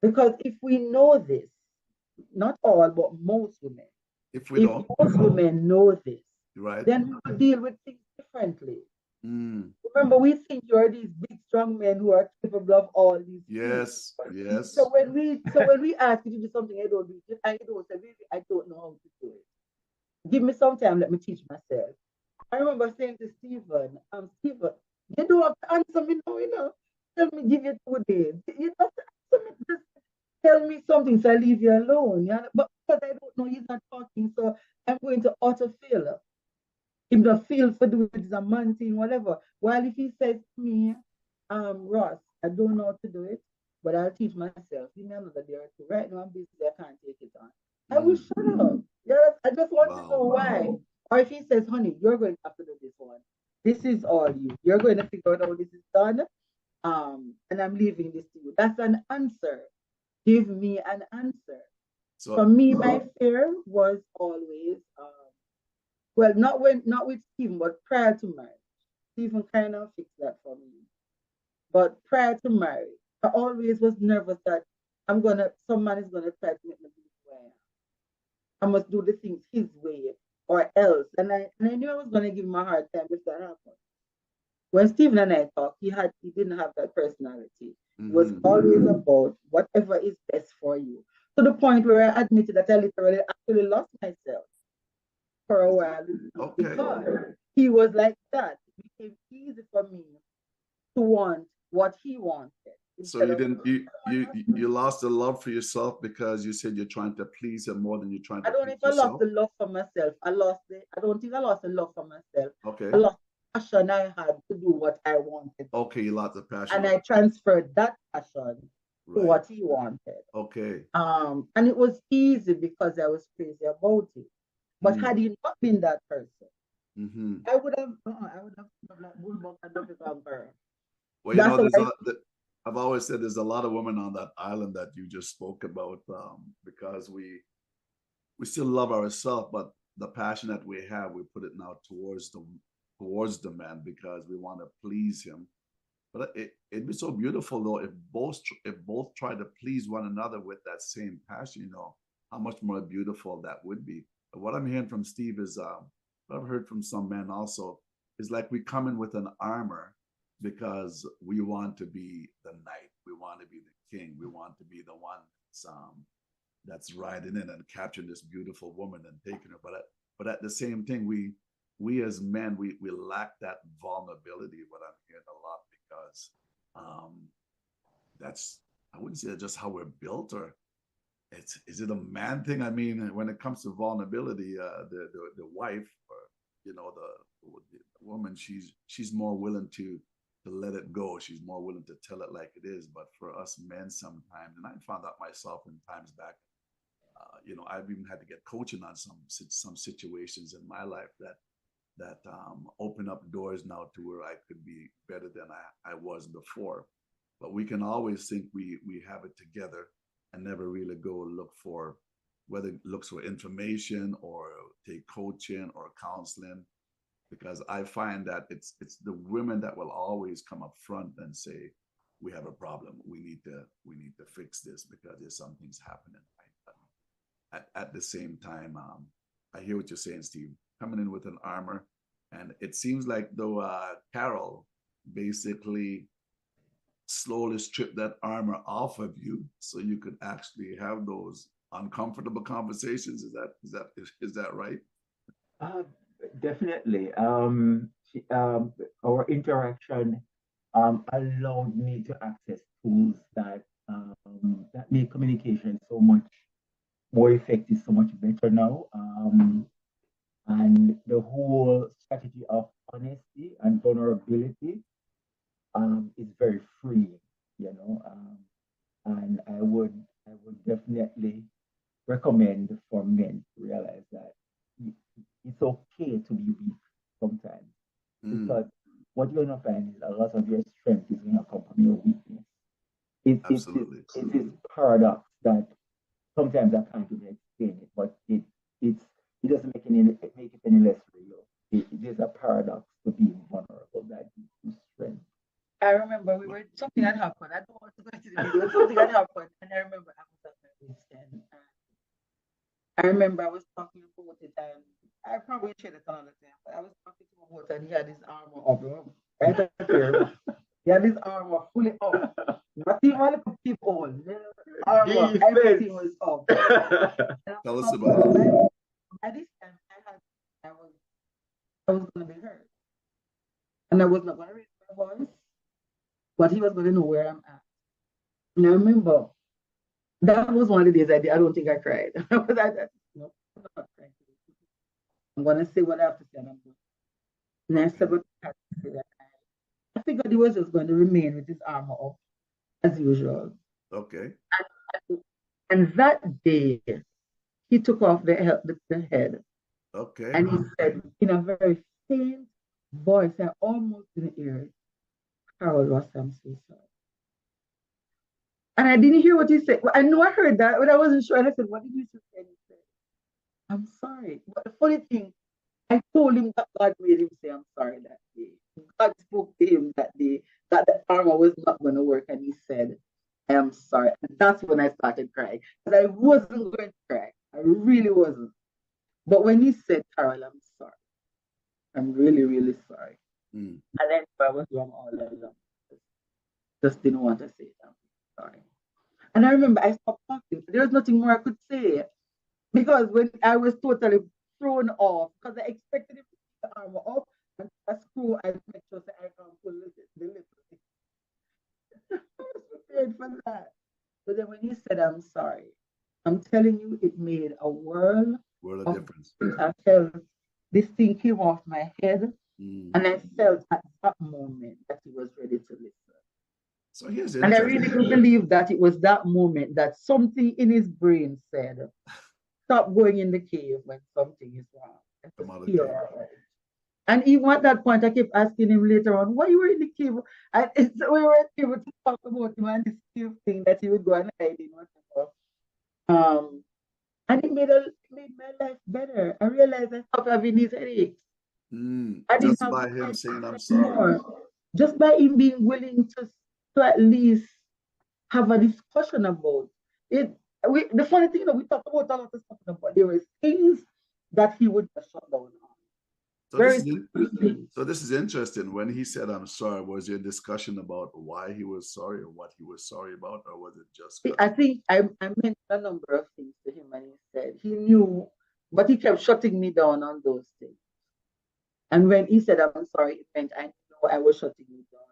S2: Because if we know this, not all, but most women,
S1: if most
S2: women know this,
S1: right,
S2: then we will deal with things differently. Remember, we think you're these big, strong men who are capable of all these
S1: things. Yes.
S2: So when we ask you to do something I don't do, I don't say, really, I don't know how to do it. Give me some time, let me teach myself. I remember saying to Stephen, Stephen, you don't have to answer me now, you know. Tell me, give you 2 days. You don't have to answer me. Just tell me something so I leave you alone. Yeah? But because I don't know he's not talking, so I'm going to autofill. If the feel for do it is a man thing, whatever. While if he says to me, Ross, I don't know how to do it, but I'll teach myself. Give me another day or two. Right now I'm busy, I can't take it on. I will shut up. Yeah, I just want to know why. Or if he says, honey, you're going to have to do this one. This is all you. You're going to figure out how this is done. And I'm leaving this to you. That's an answer. Give me an answer. So, for me, my fear was always, well, not with Stephen, but prior to marriage. Stephen kind of fixed that for me. But prior to marriage, I always was nervous that some man is gonna try to make me do the way I must do the things his way or else. And I knew I was gonna give him a hard time if that happened. When Stephen and I talked, he didn't have that personality. It was always about whatever is best for you. To the point where I admitted that I literally actually lost myself for a while. Because he was like that. It became easy for me to want what he wanted.
S1: So you lost the love for yourself because you said you're trying to please him more than you're trying to please yourself? I don't think I lost the love for myself. I don't think I lost the love for myself.
S2: Okay. I lost the passion I had to do what I wanted.
S1: Okay, you lost the passion.
S2: And I transferred that passion to what he wanted.
S1: Okay.
S2: And it was easy because I was crazy about it. But had he not been that person,
S1: Mm-hmm.
S2: I would have like Bullbuck and Duffy Vampire.
S1: Well,
S2: That's what I
S1: I've always said there's a lot of women on that island that you just spoke about, because we still love ourselves, but the passion that we have, we put it now towards the man because we want to please him. But it'd be so beautiful though if both try to please one another with that same passion. How much more beautiful that would be. What I'm hearing from Steve is, what I've heard from some men also, is like we come in with an armor because we want to be the knight, we want to be the king, we want to be the one that's riding in and capturing this beautiful woman and taking her. But at the same thing, we as men, we lack that vulnerability. What I'm hearing a lot, because um, that's, I wouldn't say that's just how we're built, or is it a man thing? I mean, when it comes to vulnerability, the wife, or the woman, she's more willing to let it go. She's more willing to tell it like it is. But for us men, sometimes, and I found out myself in times back, I've even had to get coaching on some situations in my life that open up doors now to where I could be better than I was before. But we can always think we have it together and never really go look for, whether it looks for information or take coaching or counseling, because I find that it's the women that will always come up front and say, we have a problem, we need to fix this because there's some things happening. At the same time, I hear what you're saying, Steve, coming in with an armor. And it seems like though Carol basically slowly stripped that armor off of you so you could actually have those uncomfortable conversations. Is that right?
S3: Uh, Definitely. Our interaction allowed me to access tools that make communication so much more effective, so much better now. And the whole strategy of honesty and vulnerability is very freeing, you know. And I would definitely recommend for men to realize that it's okay to be weak sometimes,
S1: Mm,
S3: because what you're gonna find is a lot of your strength is gonna come from your weakness.
S1: absolutely.
S3: It is paradox that sometimes I can't even explain it, but it's it doesn't make it any less real. It is a paradox to being vulnerable that gives you strength.
S2: I remember something had happened. I don't want to go into the video. Something had happened, and I remember I was at my wit's end. And I remember I was talking about it, and I probably shared it another time, but I was talking to him about it, and he had his armor up, right up here. He had his armor fully up. Not even a little people, little armor,
S3: Defense.
S2: everything was up. And
S1: Tell us
S2: I'm
S1: about it.
S2: by this time, I was going to be hurt, and I was not going to raise my voice, but he was going to know where I'm at. And I remember that was one of the days I don't think I cried. No, I'm not crying. I'm going to say what I have to say, and I'm going. And I said what I had to say. That I figured he was just going to remain with his armor up as usual.
S1: Okay.
S2: And that day, he took off the head,
S1: Okay.
S2: and he said in a very faint voice, I almost didn't hear it, Carol Ross, I'm so sorry. And I didn't hear what he said. Well, I know I heard that, but I wasn't sure. And I said, what did you say? And he said, I'm sorry. But the funny thing, I told him that God made him say, I'm sorry that day. God spoke to him that day that the armor was not going to work. And he said, I am sorry. And that's when I started crying. Because I wasn't going to cry. I really wasn't. But when he said, Carol, I'm sorry. I'm really, really sorry.
S1: Mm.
S2: And then I was wrong all along. Just didn't want to say it. I'm sorry. And I remember I stopped talking. There was nothing more I could say. Because when I was totally thrown off, because I expected him to keep the armor up and a screw, I make sure that I can pull the lip. I was prepared for that. But then when he said, I'm sorry, I'm telling you, it made a world
S1: World of
S2: of
S1: difference.
S2: difference. I felt this thing came off my head,
S1: Mm.
S2: and I felt at that moment that he was ready to listen.
S1: So here's
S2: And I really
S1: interesting.
S2: do believe that it was that moment that something in his brain said, stop going in the cave when something is wrong. And
S1: Come
S2: just
S1: out of the
S2: hear
S1: cave.
S2: our heart. And even at that point, I kept asking him later on, why you were in the cave? And we weren't able to talk about him and this cave thing that he would go and hide in, whatever. And it made my life better. I realized I stopped having these headaches. I didn't
S1: Just
S2: have
S1: by
S2: to
S1: him
S2: fight
S1: saying I'm sorry.
S2: anymore. Just by him being willing to at least have a discussion about it. The funny thing, we talk about a lot of stuff, but there were things that he would just shut down on.
S1: So
S2: Very
S1: this is
S2: simple things.
S1: so this is interesting. When he said I'm sorry, was there a discussion about why he was sorry or what he was sorry about, or was it just
S2: I think I mentioned a number of things to him, and he said he knew, but he kept shutting me down on those things. And when he said I'm sorry, it meant I know I was shutting you down.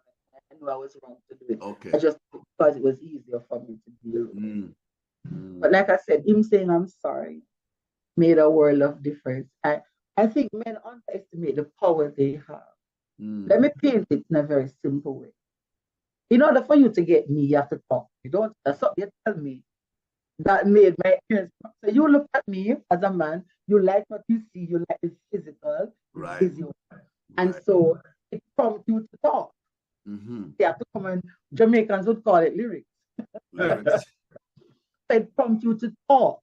S2: I knew I was wrong to do it.
S1: okay?
S2: I just thought it was easier for me to deal with. But
S1: Mm.
S2: like I said, him saying I'm sorry made a world of difference. I think men underestimate the power they have. Let me paint it in a very simple way. In order for you to get me, you have to talk. You don't. That's something you tell me that made my experience. So you look at me as a man. You like what you see. You like the physical, the
S1: Right.
S2: visual, and
S1: Right.
S2: so it prompts you to talk. You have to come and Jamaicans would call it lyrics.
S1: Lyrics.
S2: It prompts you to talk.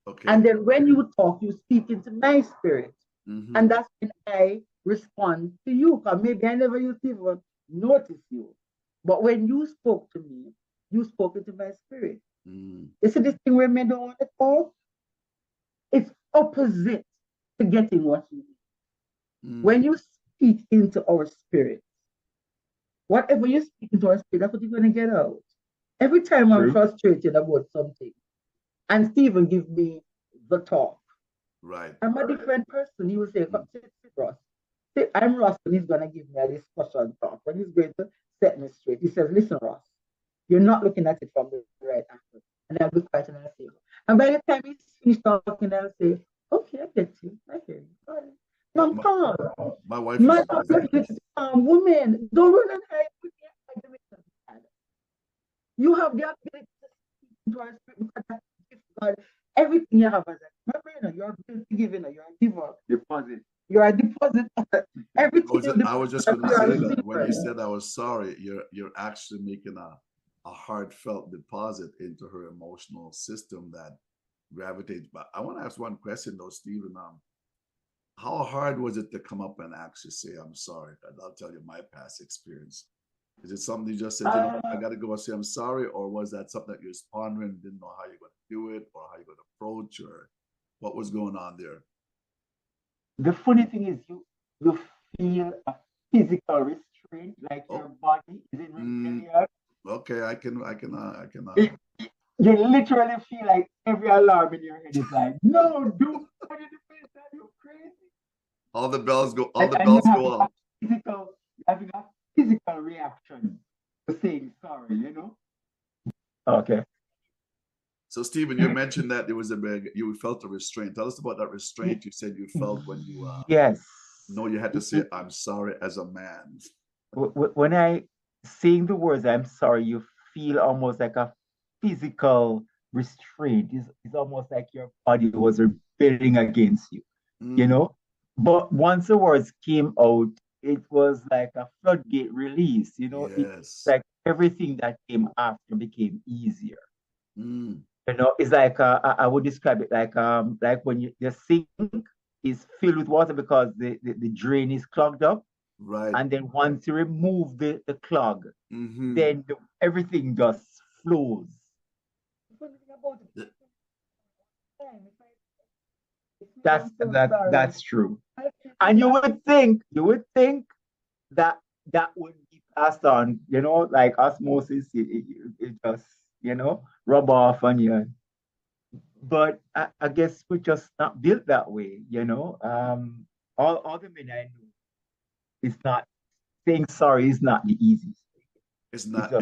S1: Okay.
S2: And then when you talk, you speak into my spirit.
S1: Mm-hmm.
S2: And that's when I respond to you. Because maybe I never used to even notice you. But when you spoke to me, you spoke into my spirit. You see this thing where men don't want to talk? It's opposite to getting what you need. When you speak into our spirit, whatever you speak into our spirit, that's what you're going to get out. Every time I'm frustrated about something, and Stephen give me the talk,
S1: Right.
S2: I'm a different person. He will say, come sit, Ross. Sit, I'm Ross, and he's going to give me a discussion talk. When he's going to set me straight, he says, listen, Ross, you're not looking at it from the right angle. And I'll be quiet and I'll say, and by the time he's finished talking, I'll say, okay, I get you. I hear you. All right. Now I'm calm.
S1: My wife
S2: Man,
S1: is
S2: it's calm. Women, don't run and hide. You have the ability to speak into our spirit because that's the gift of God. Everything you have as a remember, you're built to give, you're a giver.
S3: Deposit.
S2: You're a deposit. Everything
S1: I was just going to say that when you said I was sorry, you're actually making a heartfelt deposit into her emotional system that gravitates back. I want to ask one question though, Stephen. How hard was it to come up and actually say I'm sorry? I'll tell you my past experience. Is it something you just said, I got to go and say I'm sorry, or was that something that you're pondering, didn't know how you're going to do it, or how you're going to approach, or what was going on there?
S3: The funny thing is, you feel a physical restraint, like your body is in rebellion.
S1: Okay, I can.
S3: You literally feel like every alarm in your head is like, no, do put in the face that you're crazy.
S1: All the bells go. All the bells go off.
S3: Having a physical reaction to saying sorry, Okay.
S1: So, Stephen, you mentioned that there was you felt a restraint. Tell us about that restraint you said you felt when you know you had to say I'm sorry as a man.
S3: When I saying the words I'm sorry, you feel almost like a physical restraint. It's almost like your body was rebelling against you, But once the words came out, it was like a floodgate release,
S1: Yes.
S3: It's like everything that came after became easier. It's like I would describe it like when the sink is filled with water because the drain is clogged up.
S1: Right.
S3: And then once you remove the clog, then everything just flows. That's true. And you would think that would be passed on, like osmosis, it just, rub off on you. But I guess we're just not built that way, all the men I know, it's not saying sorry is not the easiest.
S1: It's not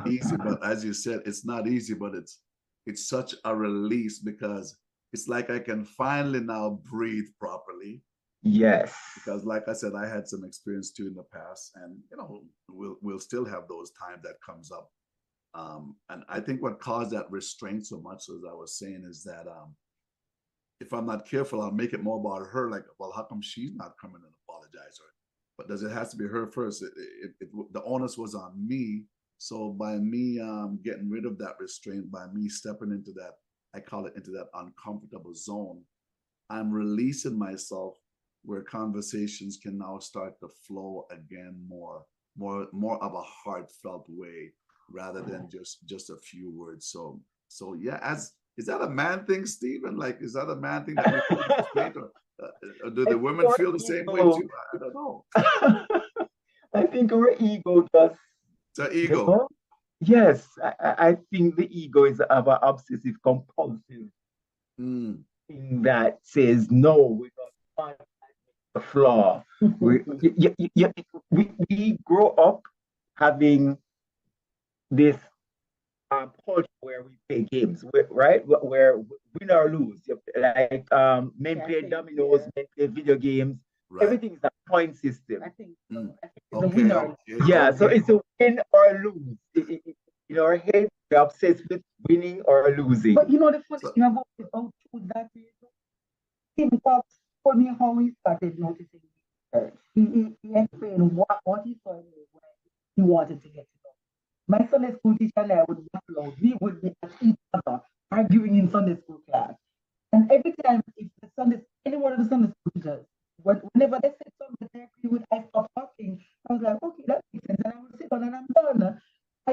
S1: easy, but as you said, it's not easy, but it's such a release because it's like I can finally now breathe properly.
S3: Yes.
S1: Because like I said, I had some experience too in the past, and we'll still have those times that comes up. And I think what caused that restraint so much, as I was saying, is that if I'm not careful, I'll make it more about her. Like, well, how come she's not coming and apologize, or but does it has to be her first? The onus was on me. So by me getting rid of that restraint, by me stepping into that, I call it into that uncomfortable zone, I'm releasing myself where conversations can now start to flow again more of a heartfelt way rather than just a few words. So yeah, as is that a man thing, Stephen? Like, is that a man thing that we feel restraint, or do the
S3: It's
S1: women
S3: our
S1: feel the same way
S3: ego.
S1: too? I don't know.
S3: I think our ego just,
S1: It's an
S3: you
S1: ego.
S3: know, yes, I think the ego is of an obsessive compulsive
S1: Mm.
S3: thing that says no, we don't want the flaw. We grow up having this culture where we play games, right? Where win or lose. Like men
S2: Yeah, I
S3: play
S2: think,
S3: dominoes,
S2: yeah,
S3: men play video games.
S1: Right.
S3: Everything is a point system.
S2: I think
S1: Mm.
S2: so. I think it's a
S1: Okay.
S2: winner.
S1: Okay.
S3: Yeah, so
S1: Okay.
S3: it's a win or lose. In our head, we're obsessed with winning or losing.
S2: But you know the funny
S1: So,
S2: thing about it, how true that is? Stephen talks told me how he started noticing research. He explained what he saw in me when he wanted to get to know. My Sunday school teacher and I would battle out. We would be at each other arguing in Sunday school class. And every time, if the Sunday, any one of the Sunday school teachers, whenever they said something that I agree with, I stopped talking. I was like, okay, that makes sense. And I would sit down and I'm done. I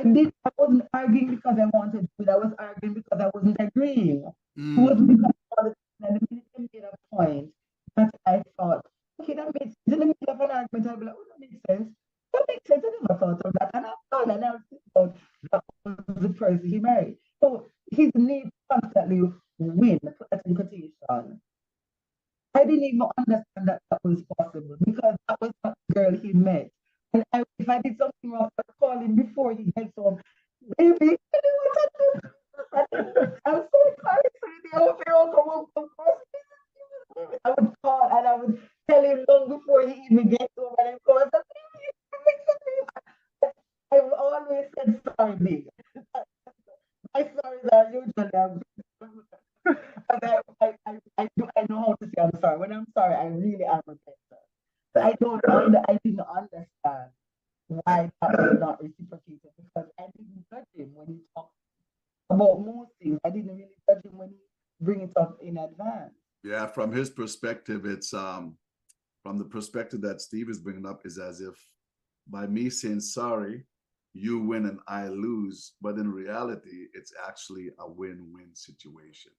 S2: wasn't arguing because I wanted to, I was arguing because I wasn't agreeing. It wasn't
S1: mm.
S2: because I wanted to, and the minute they made a point that I thought, okay, that makes sense. In the middle of an argument, I'll be like, oh, that makes sense. That makes sense. I never thought of that. And I'm done. And I was sit down. That was the person he married. So his need to constantly win, put that in quotation. I didn't even understand that that was possible because that was not the girl he met. And if I did something wrong, I'd call him before he gets home. Baby, you know what I did? I'm so sorry, sweetie. I hope you don't come home from course. I would call and I would tell him long before he even gets home. And I go, I've always said sorry, babe. My sorries are usually and I know how to say I'm sorry. When I'm sorry, I really am repentant. But I didn't understand why that was not reciprocated because I didn't judge him when he talked about most things. I didn't really judge him when he bring it up in advance.
S1: Yeah. From his perspective, it's from the perspective that Steve is bringing up, is as if by me saying sorry, you win and I lose. But in reality, it's actually a win-win situation.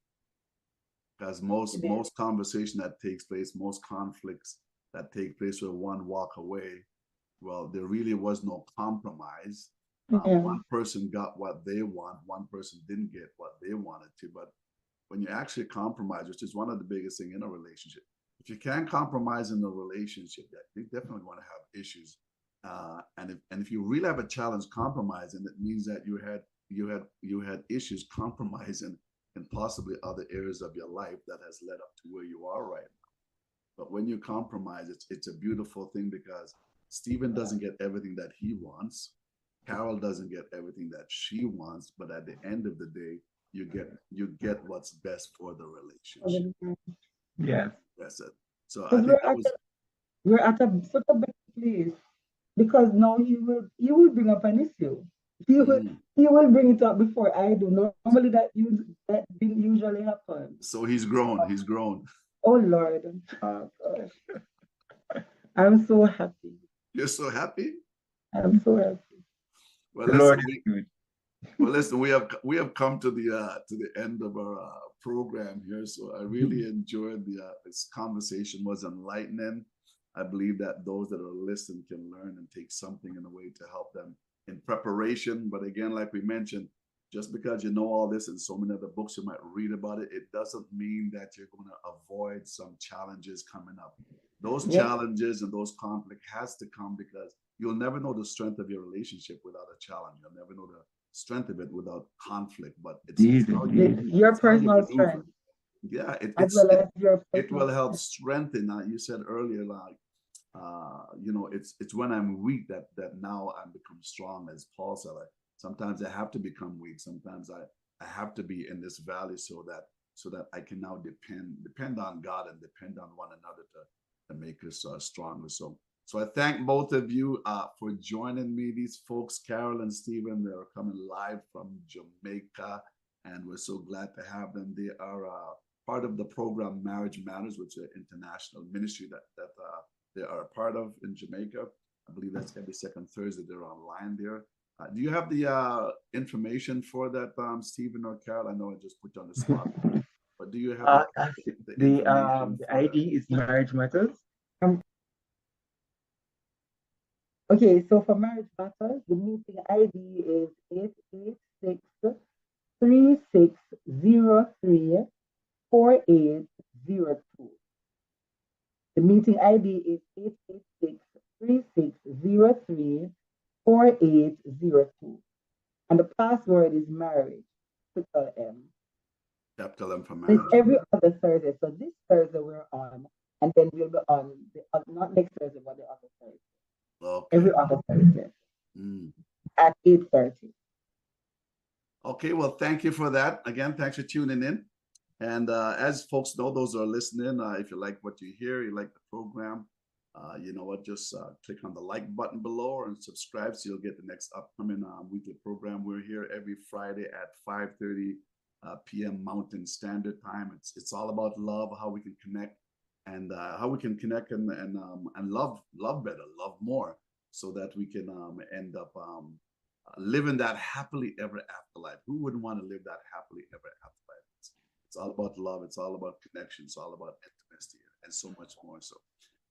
S1: Because most conversation that takes place, most conflicts that take place where one walk away, well, there really was no compromise.
S2: Yeah.
S1: One person got what they want, one person didn't get what they wanted to. But when you actually compromise, which is one of the biggest thing in a relationship, if you can't compromise in a relationship, you definitely want to have issues. And if you really have a challenge compromising, it means that you had issues compromising in possibly other areas of your life that has led up to where you are right now. But when you compromise, it's a beautiful thing because Stephen doesn't get everything that he wants. Carol doesn't get everything that she wants, but at the end of the day, you get what's best for the relationship.
S3: Yes.
S1: That's it. So I
S2: Because
S1: think that was
S2: we're at such a better place because now he will bring up an issue. He will
S1: mm.
S2: he will bring it up before I do. Normally that didn't usually happen.
S1: So he's grown. He's grown.
S2: Oh Lord. Oh gosh. I'm so happy.
S1: You're so happy.
S2: I'm so happy.
S1: Well,
S3: The
S1: listen.
S3: Lord is good.
S1: Well, listen. We have come to the end of our program here. So I really enjoyed this conversation. Was enlightening. I believe that those that are listening can learn and take something in a way to help them in preparation. But again, like we mentioned, just because you know all this and so many other books you might read about it, it doesn't mean that you're going to avoid some challenges coming up. Those
S2: Yep.
S1: challenges and those conflict has to come because you'll never know the strength of your relationship without a challenge. You'll never know the strength of it without conflict. But it's how
S2: Your
S1: it's how you
S2: personal
S1: maneuver.
S2: strength
S1: Yeah,
S2: as well as your
S1: it will
S2: personal
S1: help
S2: strength.
S1: strengthen. You said earlier, like it's when I'm weak that now I become strong, as Paul said. Like, sometimes I have to become weak. Sometimes I have to be in this valley so that I can now depend on God and depend on one another and make us stronger. So I thank both of you for joining me. These folks, Carol and Stephen, they are coming live from Jamaica, and we're so glad to have them. They are part of the program Marriage Matters, which is an international ministry that they are a part of in Jamaica. I believe that's every second Thursday. They're online there. Do you have the information for that, Stephen or Carol? I know I just put you on the spot, but do you have the information?
S3: The ID is Marriage Matters.
S2: Okay, so for Marriage Matters, the meeting ID is 886 3603 4802. The meeting ID is 886 3603 4802. And the password is marriage, capital M.
S1: Capital M for
S2: It's
S1: marriage.
S2: every other Thursday. So this Thursday we're on, and then we'll be on not next Thursday, but the other Thursday.
S1: Okay.
S2: Every other Thursday at 8:30.
S1: Okay, well, thank you for that. Again, thanks for tuning in. And as folks know, those are listening, if you like what you hear, you like the program, you know what, just click on the like button below and subscribe so you'll get the next upcoming weekly program. We're here every Friday at 5:30 p.m. Mountain Standard Time. It's all about love, how we can connect, and how we can connect and love better, love more, so that we can end up living that happily ever after life. Who wouldn't want to live that happily ever after life? It's all about love. It's all about connection. It's all about intimacy and so much more. So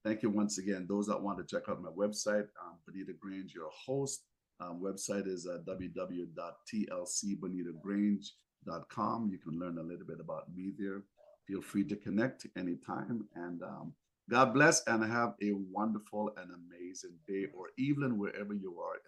S1: thank you once again. Those that want to check out my website, Bonitto Grange, your host. Website is www.tlcbonittogrange.com. You can learn a little bit about me there. Feel free to connect anytime. And God bless and have a wonderful and amazing day or evening wherever you are in